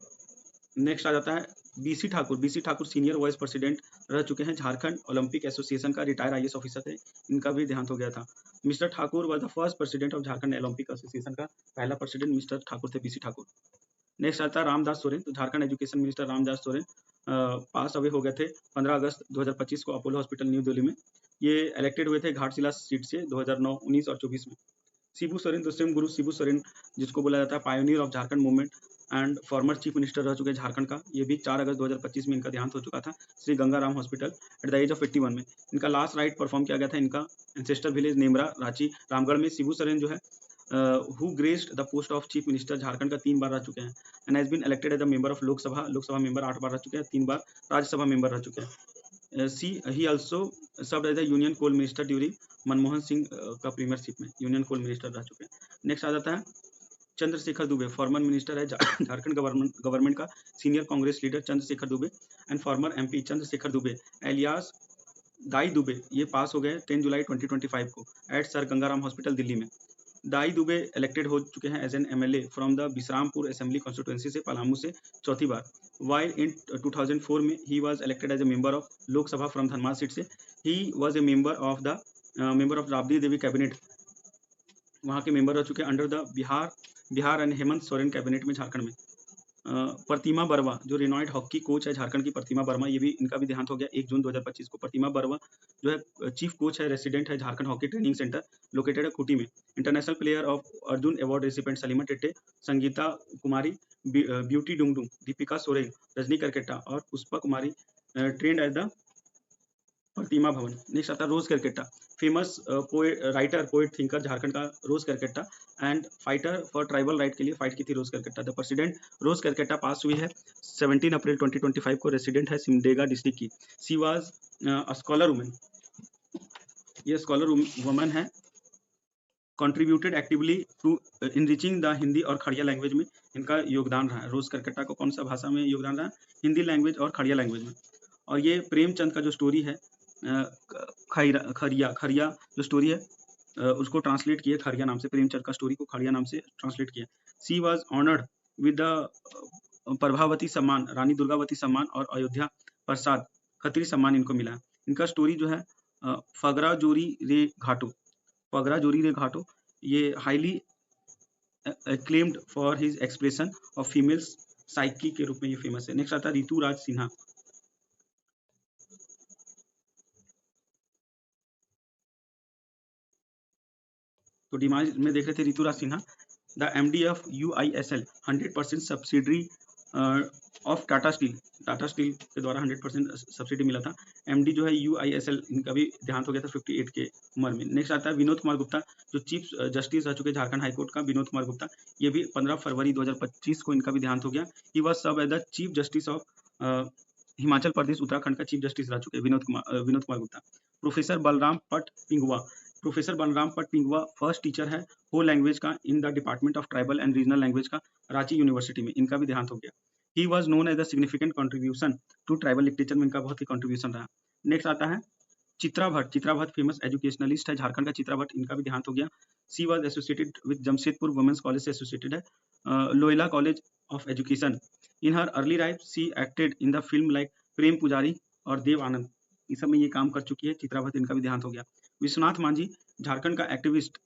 नेक्स्ट आ जाता है BC Thakur. BC Thakur senior vice president रह चुके हैं झारखंड ओलंपिक एसोसिएशन का। रिटायर आईएएस ऑफिसर थे इनका भी देहांत हो गया था। Mister Thakur was the first president of Jharkhand Olympic association का पहला प्रेसिडेंट मिस्टर ठाकुर थे बीसी ठाकुर। नेक्स्ट आता है रामदास सोरेन। तो Jharkhand education minister Ramdas Soren pass away हो गए थे 15 अगस्त 2025 को अपोलो हॉस्पिटल न्यू दिल्ली में। ये इलेक्टेड हुए थे घाटशिला सीट से 2009, 19 और 24 में। शिबू सोरेन दूसरे गुरु शिबू सोरेन जिसको बोला जाता है pioneer of Jharkhand movement and former chief minister रह चुके झारखंड का। ये भी 4 अगस्त 2025 में इनका देहांत हो चुका था Shri Gangaram hospital at the age of 81 में। इनका लास्ट राइट परफॉर्म किया गया था इनका एंसेस्टर विलेज नेमरा रांची रामगढ़ में। शिबू सोरेन जो है who graced the post of chief minister, Jharkhand का 3 बार रह चुके हैं, and has been elected as a member of Lok Sabha member 8 बार रह चुके हैं, 3 बार राज्यसभा मेंबर रह चुके हैं। She he also served as a union coal minister during Manmohan Singh का प्रीमियरशिप में, यूनियन कोल मिनिस्टर रह चुके हैं। नेक्स्ट आ जाता है चंद्रशेखर दुबे, फॉर्मर मिनिस्टर है झारखंड गवर्नमेंट का, senior Congress leader Chandrashekhar Dubey, and former MP Chandrashekhar Dubey alias Dai Dubey, ये पास हो गए 10 जुलाई 2025 को at sir Gangaram hospital Delhi में। दाई दुबे इलेक्टेड हो चुके हैं as an MLA from the Bishrampur assembly constituency से, पलामू से 4थी बार। वाइल इन 2004 में he was elected as a member of Lok Sabha from Dhanbad seat से। ही was A member of Rabri Devi cabinet, वहाँ के मेंबर रह चुके हैं under the Bihar and Hemant Soren cabinet में झारखंड में। प्रतिमा बर्मा जो रिनॉइड हॉकी कोच है झारखंड की, प्रतिमा बर्मा, ये भी इनका भी देहांत हो गया 1 जून 2025 को। प्रतिमा बर्मा जो है चीफ कोच है, रेसिडेंट है Jharkhand hockey training centre located है खूंटी में। International player of Arjun award recipient Salima Tete, Sangita Kumari, Beauty Dungdung, Deepika Soren, Rajni Kerketta और Pushpa Kumari trained at the Pratima Bhawan. Next आता है Rose Kerketta, famous writer poet thinker Jharkhand का Rose Kerketta, and fighter for tribal right के लिए फाइट की थी रोज करकेटा। द प्रेसिडेंट रोज करकेटा पास हुई है 17 अप्रैल 2025 को, रेसिडेंट है सिमडेगा डिस्ट्रिक्ट की। She was a scholar women, ये स्कॉलर वुमन है, contributed actively to enriching the Hindi और खड़िया लैंग्वेज में इनका योगदान रहा है। रोज करकेटा को कौन सा भाषा में योगदान रहा? हिंदी लैंग्वेज और खड़िया लैंग्वेज में। और ये प्रेमचंद का जो स्टोरी है खरिया जो स्टोरी है उसको ट्रांसलेट किया खरिया नाम से, प्रेमचंद का स्टोरी को खड़िया नाम से ट्रांसलेट किया। She was honoured with the Prabhavati सम्मान, रानी दुर्गावती सम्मान और अयोध्या प्रसाद खत्री सम्मान इनको मिला। इनका स्टोरी जो है फगरा जोरी रे घाटो, फगरा जोरी रे घाटो, ये highly acclaimed for his expression of females psyche के रूप में ये फेमस है। नेक्स्ट आता है रितु राज सिन्हा, तो डिमांड में देख रहे थे Rituraj Sinha, the MD of UISL 100% subsidiary of Tata steel के द्वारा 100% सब्सिडी मिला था। एमडी जो है यूआईएसएल, इनका भी देहांत हो गया था 58 के उम्र में। नेक्स्ट आता है विनोद कुमार गुप्ता, जो चीफ जस्टिस रह चुके झारखंड हाईकोर्ट का, विनोद कुमार गुप्ता, ये भी 15 फरवरी 2025 को इनका भी देहांत हो गया। He was serve as the chief justice of Himachal Pradesh Uttarakhand का चीफ जस्टिस रह चुके Vinod Kumar Gupta. Professor Balram Pat Pingua, professor Balram Pat Pingua first teacher है हो लैंग्वेज का in the department of tribal and regional language का, रांची यूनिवर्सिटी में, इनका भी देहांत हो गया। He was known as a significant contribution to tribal literature में इनका बहुत ही कंट्रीब्यूशन रहा। नेक्स्ट आता है चित्रा भट्ट फेमस एजुकेशनलिस्ट है झारखंड का, चित्रा भट्ट, इनका भी देहांत हो गया। She was associated with Jamshedpur women's college से एसोसिएटेड है, Loyola college of education. In her early life she acted in the film like Prem Pujari और देव आनंद, इस सब में ये काम कर चुकी है चित्रा भट्ट, इनका भी देहांत हो गया। विश्वनाथ मांझी झारखंड का activist,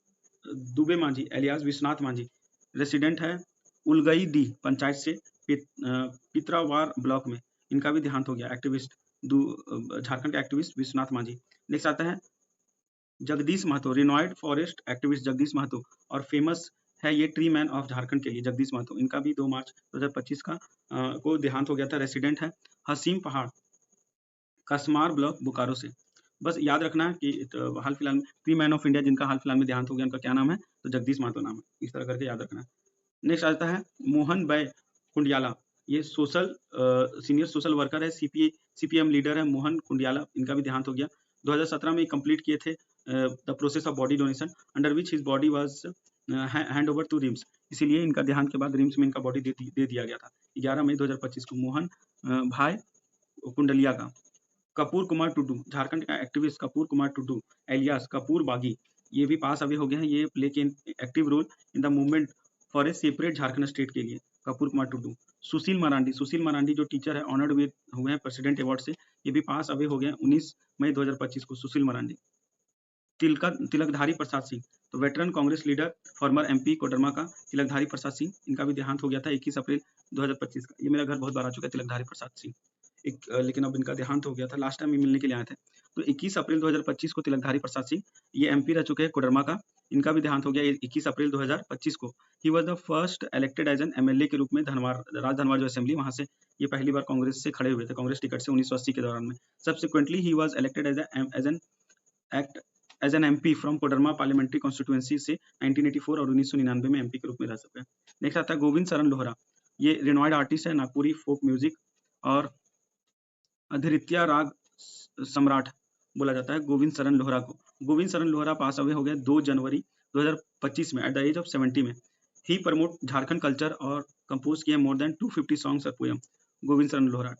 Dubey Manjhi alias Vishwanath Manjhi, resident है उलगई डी पंचायत से, पित्रावार ब्लॉक में, इनका भी देहांत हो गया। एक्टिविस्ट झारखंड के एक्टिविस्ट विश्वनाथ मांझी। नेक्स्ट आता है जगदीश महतो, रिनॉइड फॉरेस्ट एक्टिविस्ट जगदीश महतो, और फेमस है ये ट्री मैन ऑफ झारखंड के लिए जगदीश महतो, इनका भी 2 मार्च 2025 का को देहांत हो गया था। रेसिडेंट है हसीम पहाड़, कसमार ब्लॉक बोकारो से। बस याद रखना है कि हाल फिलहाल में ट्री मैन ऑफ इंडिया जिनका हाल फिलहाल में देहांत हो गया, उनका क्या नाम है? तो जगदीश महतो नाम है, इस तरह करके याद रखना है। नेक्स्ट आता है मोहन बै कुंडियाला, ये सीनियर सोशल वर्कर है, सीपीएम लीडर है मोहन कुंडियाला, इनका भी देहांत हो गया। 2017 में कंप्लीट किए थे the process of body donation under which his body was hand over to RIMS, इसीलिए इनका देहांत के बाद रिम्स में इनका बॉडी दे दिया गया था 11 मई 2025 को। मोहन भाई कुंडलिया का। कपूर कुमार टुडू, झारखंड का एक्टिविस्ट कपूर कुमार टुडू एलियास कपूर बागी, ये भी पास अवे हो गए हैं, ये प्ले के active role in the movement for a separate Jharkhand state के लिए, कपूर कुमार टुडू। सुशील मरांडी जो टीचर है ऑनर्ड हुए हैं प्रेसिडेंट अवार्ड से, ये भी पास अवे हो गए 19 मई 2025 को, सुशील मरांडी। तिलकधारी प्रसाद सिंह, तो veteran Congress leader farmer MP Koderma का तिलकधारी प्रसाद सिंह, इनका भी देहांत हो गया था 21 अप्रैल 2025 का। ये मेरा घर बहुत बार आ चुका है तिलकधारी प्रसाद सिंह, लेकिन अब इनका देहांत हो गया था, लास्ट टाइम मिलने के लिए आए थे। तो 21 अप्रैल 2025 को तिलकधारी प्रसाद सिंह, ये एमपी रह चुके हैं कोडरमा का, इनका भी देहांत हो गया 21 अप्रैल 2025 को। He was the first elected as an MLA के रूप में धनवार जो असेंबली, वहां से ये पहली बार कांग्रेस से खड़े हुए थे, कांग्रेस टिकट से 1980 के दौरान में। Subsequently he was elected as an act as an MP from Koderma parliamentary constituency से 1984 और 1999 में एमपी के रूप में रह चुके हैं। नेक्स्ट आता है गोविंद शरण लोहरा, ये रिनॉइड आर्टिस्ट है, नागपुरी फोक म्यूजिक और अधिरित्या राग सम्राट बोला जाता है गोविंद शरण लोहरा को। गोविंद शरण लोहरा पास अवे हो गए 2 जनवरी 2025 में एट द एज ऑफ 70 में। ही प्रमोट झारखंड कल्चर और कंपोज किए मोर देन 250 सॉन्ग्स और पोयम। गोविंद शरण लोहरा।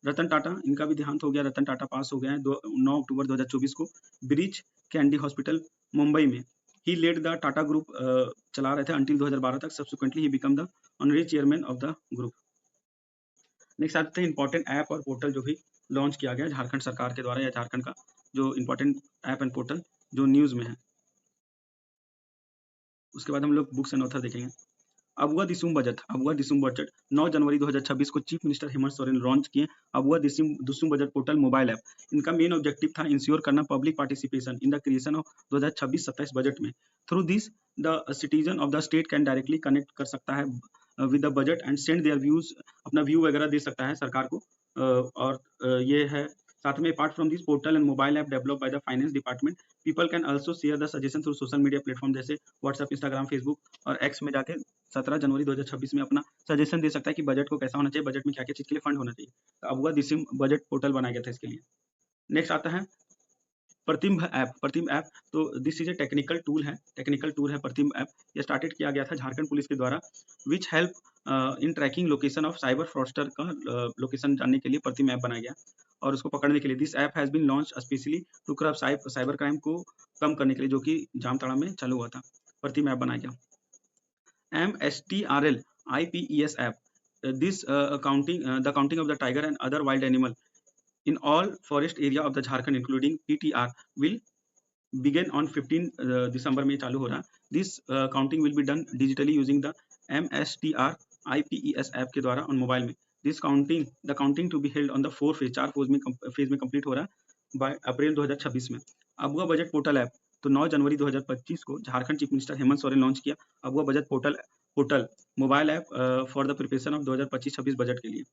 रतन टाटा, इनका भी देहांत हो गया। रतन टाटा पास हो गए हैं 9 अक्टूबर 2024 को ब्रीच कैंडी हॉस्पिटल मुंबई में। He led the Tata group, चला रहे थे अंटिल 2012 तक। Subsequently he become the honorary chairman of the group. Next आते हैं इंपॉर्टेंट ऐप और पोर्टल जो भी लॉन्च किया गया झारखंड सरकार के द्वारा, या झारखंड का जो इंपॉर्टेंट ऐप एंड पोर्टल जो न्यूज में है। उसके बाद हम लोग बुक्स एंड ऑथर देखेंगे। अबुआ दिसुम बजट 9 जनवरी 2026 को chief minister Hemant Soren launch किए Abua Disum budget portal mobile app. इनका मेन ऑब्जेक्टिव था इंश्योर करना public participation in the creation of 2026-27 budget में। Through this the citizen of the state can directly connect कर सकता है with the budget and send their views, अपना view वगैरह दे सकता है सरकार को। और ये है साथ में apart from this portal and mobile app develop by the finance department, people can also share the suggestion through social media platform जैसे व्हाट्सएप, इंस्टाग्राम, फेसबुक और एक्स में जाके 17 जनवरी 2026 में अपना सजेशन दे सकता है कि बजट को कैसा होना चाहिए, बजट में क्या क्या चीज के लिए फंड होना चाहिए। तो अबुआ दिसुम बजट पोर्टल बनाया गया था इसके लिए। नेक्स्ट आता है प्रतिम्भ ऐप। तो this is a technical tool है प्रतिम्भ ऐप। ये स्टार्टेड किया गया था झारखंड पुलिस के द्वारा, which help in tracking location of cyber fraudster का लोकेशन जानने के लिए प्रतिम्भ ऐप बनाया गया और उसको पकड़ने के लिए। This app has been launch specially to curb cyber crime को कम करने के लिए, जो कि जामताड़ा में चालू हुआ था। प्रतिम्भ ऐप बनाया गया। MSTRL IPES app, this the counting of the tiger and other wild animal in all forest area of the Jharkhand including PTR will begin on 15 दिसंबर में चालू हो रहा है। This counting will be done digitally using the MSTR IPES app के द्वारा on mobile में। This the counting to be held on the 4 phase, 4 phase में complete हो रहा है बाय अप्रैल 2026 में। अबुआ बजट पोर्टल ऐप, तो 9 जनवरी 2025 को Jharkhand chief minister Hemant Soren launch किया Abua budget portal mobile app for the preparation of 2025-26 budget के लिए।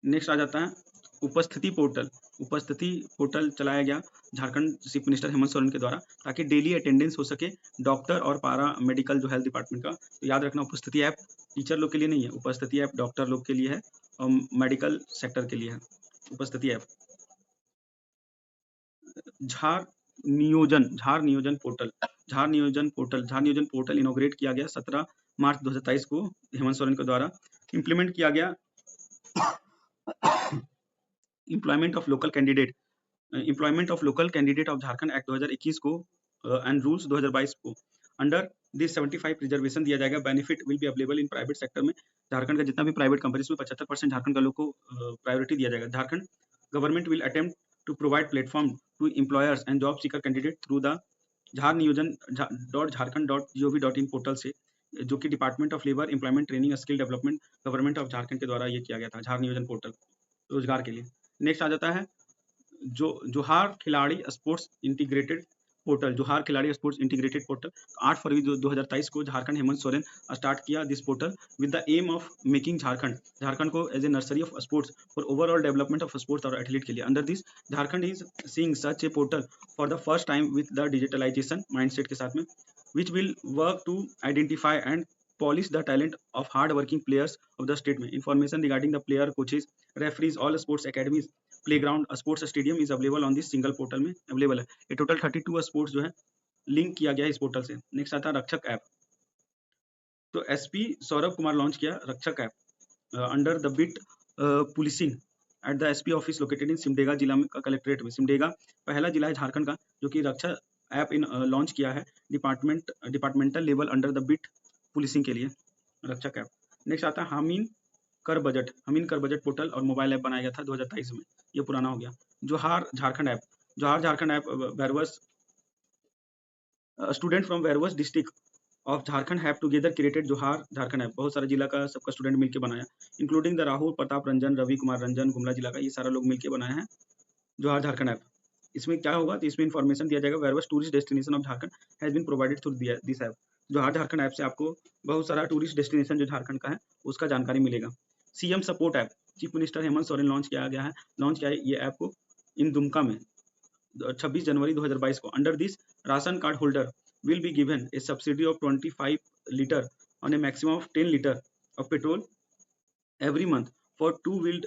नेक्स्ट आ जाता है उपस्थिति पोर्टल चलाया गया झारखंड चीफ मिनिस्टर हेमंत सोरेन के द्वारा, ताकि डेली अटेंडेंस हो सके डॉक्टर और पारा मेडिकल जो हेल्थ डिपार्टमेंट का। तो याद रखना उपस्थिति ऐप टीचर लोग के लिए नहीं है, उपस्थिति ऐप डॉक्टर लोग के लिए है और मेडिकल सेक्टर के लिए है उपस्थिति ऐप। झार नियोजन पोर्टल इनॉग्रेट किया गया 17 मार्च 2023 को हेमंत सोरेन के द्वारा। इंप्लीमेंट किया गया employment of local candidate of Jharkhand act 2021 को एंड रूल्स 2022 को। अंडर दिस 75 रिजर्वेशन दिया जाएगा। Benefit will be available in private sector में। झारखंड का जितना भी प्राइवेट कंपनीज में 75% झारखंड का लोग को प्रायोरिटी दिया जाएगा। Jharkhand government will attempt to provide platform to employers and job seeker candidate through the झारनियोजन.झारखंड.gov.in पोर्टल से, जो कि department of labour employment training skill development government of Jharkhand के द्वारा ये किया गया था, झार नियोजन पोर्टल रोजगार के लिए। नेक्स्ट आ जाता है जोहार खिलाड़ी स्पोर्ट्स इंटीग्रेटेड पोर्टल। 8 फरवरी 2023 को झारखंड हेमंत सोरेन स्टार्ट किया this portal with the aim of making Jharkhand को as a nursery of sports for overall development of sports और एथलीट के लिए। Under this Jharkhand is seeing such a portal for the first time with the digitalization mindset के साथ में, which will work to identify and polish the talent of hard working players of the state में। information regarding the player, coaches, referees, all sports academies, playground, sports stadium is available on this single portal में available है। ये total 32 sports जो है link किया गया है इस पोर्टल से। नेक्स्ट आता है रक्षक ऐप। तो एसपी सौरभ कुमार लॉन्च किया रक्षक app under the bit policing at the SP office located in Simdega जिला में कलेक्ट्रेट में। सिमडेगा पहला जिला है झारखंड का जो कि रक्षक ऐप लॉन्च किया है departmental level under the bit policing के लिए रक्षक ऐप। नेक्स्ट आता है हामीन कर बजट पोर्टल और मोबाइल ऐप बनाया गया था 2023 में, ये पुराना हो गया। Johar Jharkhand app various student from various district of Jharkhand have together created Johar Jharkhand app. बहुत सारे जिला का सबका स्टूडेंट मिलकर बनाया, इंक्लूडिंग द राहुल प्रताप रंजन, रवि कुमार रंजन, गुमला जिला का, ये सारा लोग मिलकर बनाया है जोहार झारखंड ऐप। इसमें क्या होगा तो इसमें इन्फॉर्मेशन दिया जाएगा various tourist destination of Jharkhand has been provided through this app. Johar Jharkhand app से आपको बहुत सारा टूरिस्ट डेस्टिनेशन जो झारखंड का है उसका जानकारी मिलेगा। CM support app chief minister Hemant Soren launch किया है ये ऐप को इन दुमका में। 26 जनवरी 2022 को, under this ration card holder will be given a subsidy of 25 litre on a maximum of 10 litre of petrol every month for two wheeled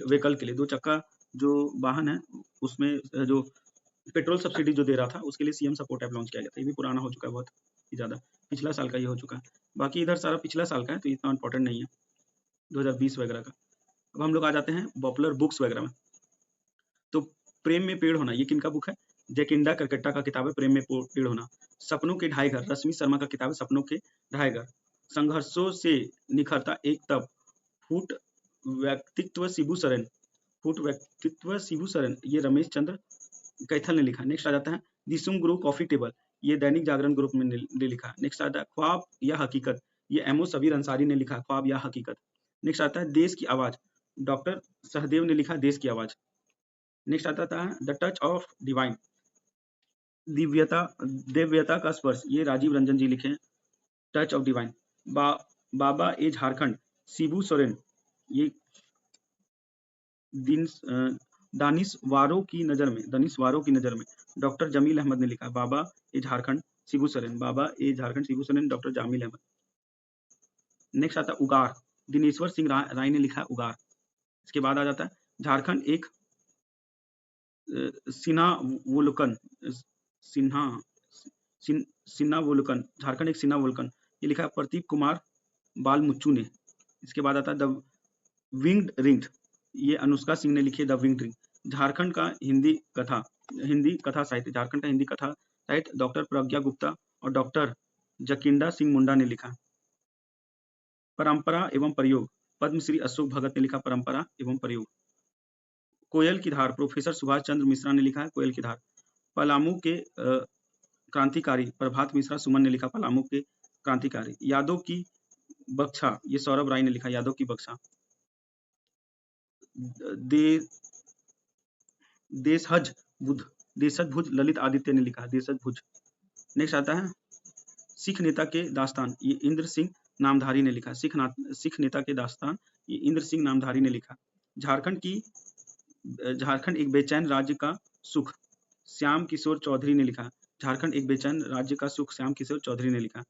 vehicle के लिए, दो चक्का जो वाहन है उसमें जो पेट्रोल सब्सिडी जो दे रहा था उसके लिए सीएम सपोर्ट ऐप लॉन्च किया गया था। ये भी पुराना हो चुका है, बहुत ही ज्यादा, पिछला साल का ये हो चुका है। बाकी इधर सारा पिछला साल का है तो इतना इंपॉर्टेंट नहीं है 2020 वगैरह का। अब हम लोग आ जाते हैं पॉपुलर बुक्स वगैरह में। तो प्रेम में पेड़ होना, ये किनका बुक है? जैकिंडा करकट्टा का किताब है प्रेम में पेड़ होना। सपनों के ढाई घर, रश्मि शर्मा का किताब है सपनों के ढाई घर। संघर्षों से निखरता एक तब, फूट व्यक्तित्व शिबू सरन, फूट व्यक्तित्व शिबू सरन, ये रमेश चंद्र कैथल ने लिखा। नेक्स्ट आ जाता है दिसुम ग्रुप कॉफी टेबल, ये दैनिक जागरण ग्रुप में ने लिखा। नेक्स्ट आता है ख्वाब या हकीकत, ये एमओ सबीर अंसारी ने लिखा ख्वाब या हकीकत। नेक्स्ट आता है देश की आवाज, डॉक्टर सहदेव ने लिखा देश की आवाज। नेक्स्ट आता है द टच ऑफ डिवाइन, दिव्यता दिव्यता का स्पर्श, ये राजीव रंजन जी लिखे टच ऑफ डिवाइन। बाबा ए झारखंड शिबू सोरेन, ये दानिशवारों की नजर में डॉक्टर जमील अहमद ने लिखा। बाबा ए झारखंड शिबू सोरेन, बाबा ए झारखंड शिबू सोरेन, डॉक्टर जमील अहमद। नेक्स्ट आता है उगार, दिनेश्वर सिंह राय ने लिखा उगार। इसके बाद आ जाता है झारखंड एक सिन्हावोलकन, सिन्हावोलकन, झारखंड एक सिन्हावोलकन, ये लिखा प्रदीप कुमार बालमुच्चू ने। इसके बाद आता है द विंग्ड रिंग, ये अनुष्का सिंह ने लिखी द विंग्ड रिंग। झारखंड का हिंदी कथा साहित्य, झारखंड का हिंदी कथा साहित्य डॉक्टर प्रज्ञा गुप्ता और डॉक्टर जकिंडा सिंह मुंडा ने लिखा। परंपरा एवं प्रयोग, पद्मश्री अशोक भगत ने लिखा परंपरा एवं प्रयोग। कोयल की धार, प्रोफेसर सुभाष चंद्र मिश्रा ने लिखा है कोयल की धार। पलामू के क्रांतिकारी, प्रभात मिश्रा सुमन ने लिखा पलामू के क्रांतिकारी। यादव की बख्शा, ये सौरभ राय ने लिखा यादव की बख्शा। देशज भुज ललित आदित्य ने लिखा देशज भुज। नेक्स्ट आता है सिख नेता के दास्तान, ये इंद्र सिंह नामधारी ने लिखा। सिख नेता के दास्तान, ये इंद्र सिंह नामधारी ने लिखा। झारखंड एक बेचैन राज्य का सुख, श्याम किशोर चौधरी ने लिखा। झारखंड एक बेचैन राज्य का सुख, श्याम किशोर चौधरी ने लिखा।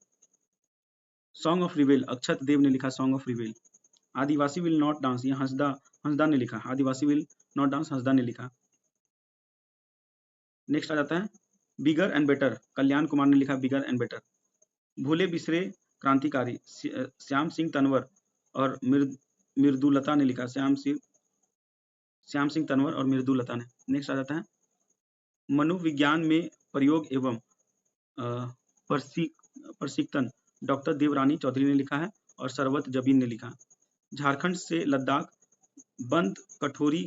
सॉन्ग ऑफ रिवेल, अक्षत देव ने लिखा song of रिवेल। Adivasi will not dance, ये हंसदा ने लिखा। आदिवासी विल नॉट डांस, हंसदा ने लिखा। नेक्स्ट आ जाता है बिगर एंड बेटर, कल्याण कुमार ने लिखा बिगर एंड बेटर। भूले बिसरे क्रांतिकारी, श्याम सिंह तनवर और मृदुलता ने लिखा। श्याम सिंह तनवर और मृदुलता ने। नेक्स्ट आ जाता है मनोविज्ञान में प्रयोग एवं प्रशिक्षण, डॉक्टर देवरानी चौधरी ने लिखा है और सरवत जबीन ने लिखा। झारखंड से लद्दाख, बंद कठोरी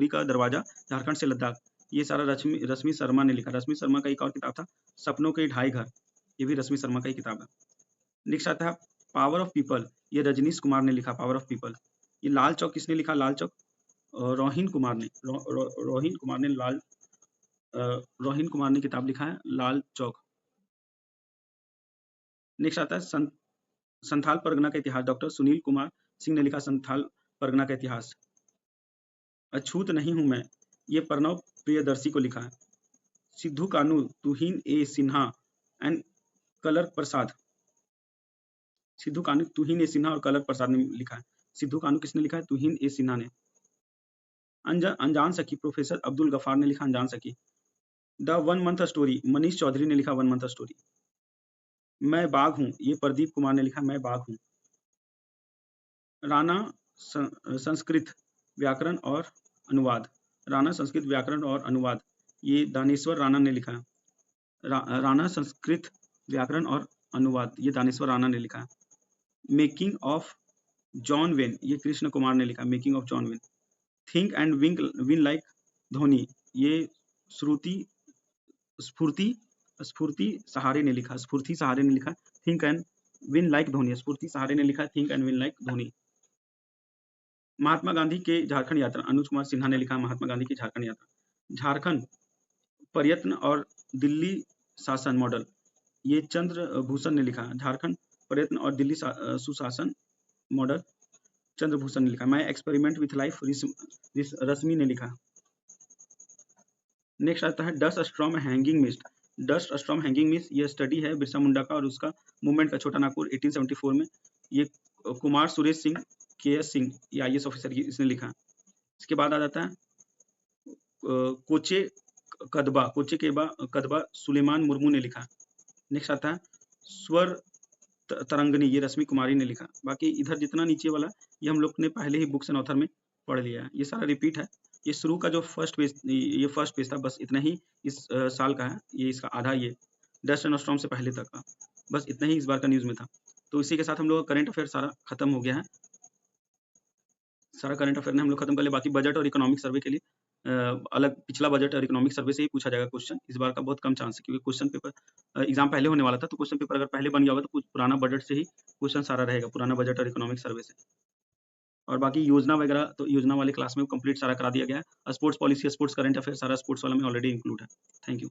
का दरवाजा, झारखंड से लद्दाख, ये सारा रश्मि शर्मा ने लिखा। रश्मि शर्मा का एक और किताब था सपनों के ढाई घर, ये भी रश्मि शर्मा का ही किताब है। नेक्स्ट आता है पावर ऑफ पीपल, ये रजनीश कुमार ने लिखा पावर ऑफ पीपल। ये लाल चौक किसने लिखा? लाल चौक रोहिन कुमार ने किताब लिखा है लाल चौक। नेक्स्ट आता है संथाल परगना का इतिहास, डॉक्टर सुनील कुमार सिंह ने लिखा संथाल परगना का इतिहास। अछूत नहीं हूं मैं, ये प्रणव प्रियदर्शी को लिखा है। सिद्धू कानू, तुहिन ए सिन्हा एंड कलर प्रसाद, सिद्धू कानू, तुहिन ए सिन्हा और कलर प्रसाद ने लिखा है। सिद्धू कानू किसने लिखा है? तुहिन ए सिन्हा ने। अनजान सखी, प्रोफेसर अब्दुल गफार ने लिखा Anjaan Sakhi. The 1 month story, Manish Chaudhary ने लिखा 1 मंथ स्टोरी। मैं बाघ हूं, ये प्रदीप कुमार ने लिखा मैं बाघ हूं। राणा संस्कृत व्याकरण और अनुवाद, राणा संस्कृत व्याकरण और अनुवाद, ये दानेश्वर राणा ने लिखा। राणा संस्कृत व्याकरण और अनुवाद, ये दानेश्वर राणा ने लिखा। मेकिंग ऑफ जॉन वेन, ये कृष्ण कुमार ने लिखा making of John Wayne. Think and win like Dhoni, ये स्फूर्ति सहारे ने लिखा। स्फूर्ति सहारे ने लिखा think and win like Dhoni, Sphurti Sahare ने लिखा think and win like Dhoni. Mahatma Gandhi के झारखंड यात्रा, अनुज कुमार सिन्हा ने लिखा महात्मा गांधी की झारखंड यात्रा। झारखंड प्रयत्न और दिल्ली शासन मॉडल, ये चंद्रभूषण ने लिखा। झारखंड प्रयत्न और दिल्ली सुशासन मॉडल, चंद्रभूषण ने लिखा। माय एक्सपेरिमेंट विथ लाइफ, रश्मि ने लिखा। नेक्स्ट आता है dust storm hanging mist. Dust storm hanging mist ये स्टडी है बिरसा मुंडा का और उसका मूवमेंट का छोटा नागपुर 1874 में। ये कुमार सुरेश सिंह KS सिंह ये IAS ऑफिसर इसने लिखा। इसके बाद आ जाता है कोचे कदबा सुलेमान मुर्मू ने लिखा। नेक्स्ट आता है स्वर तरंगनी ये रश्मि कुमारी ने लिखा। बाकी इधर जितना नीचे वाला ये हम लोग ने पहले ही बुक्स एंड ऑथर में पढ़ लिया है, ये सारा रिपीट है। ये शुरू का जो फर्स्ट पेज था बस इतना ही इस साल का है, ये इसका आधा ये डस्ट एंड स्टॉर्म से पहले तक का बस इतना ही इस बार का न्यूज में था। तो इसी के साथ हम लोग का करंट अफेयर सारा खत्म हो गया है। सारा करंट अफेयर ने हम लोग खत्म कर लिया। बाकी बजट और इकोनॉमिक सर्वे के लिए अलग पिछला बजट और इकोनॉमिक सर्वे से ही पूछा जाएगा क्वेश्चन। इस बार का बहुत कम चांस है क्योंकि क्वेश्चन पेपर एग्जाम पहले होने वाला था, तो क्वेश्चन पेपर अगर पहले बन गया होगा तो कुछ पुराना बजट से ही क्वेश्चन सारा रहेगा, पुराना बजट और इकोनॉमिक सर्वे से। और बाकी योजना वगैरह तो योजना वाले क्लास में कंप्लीट सारा करा दिया गया है। Sports policy, sports current affair सारा स्पोर्ट्स वाला में ऑलरेडी इंक्लूड है। Thank you.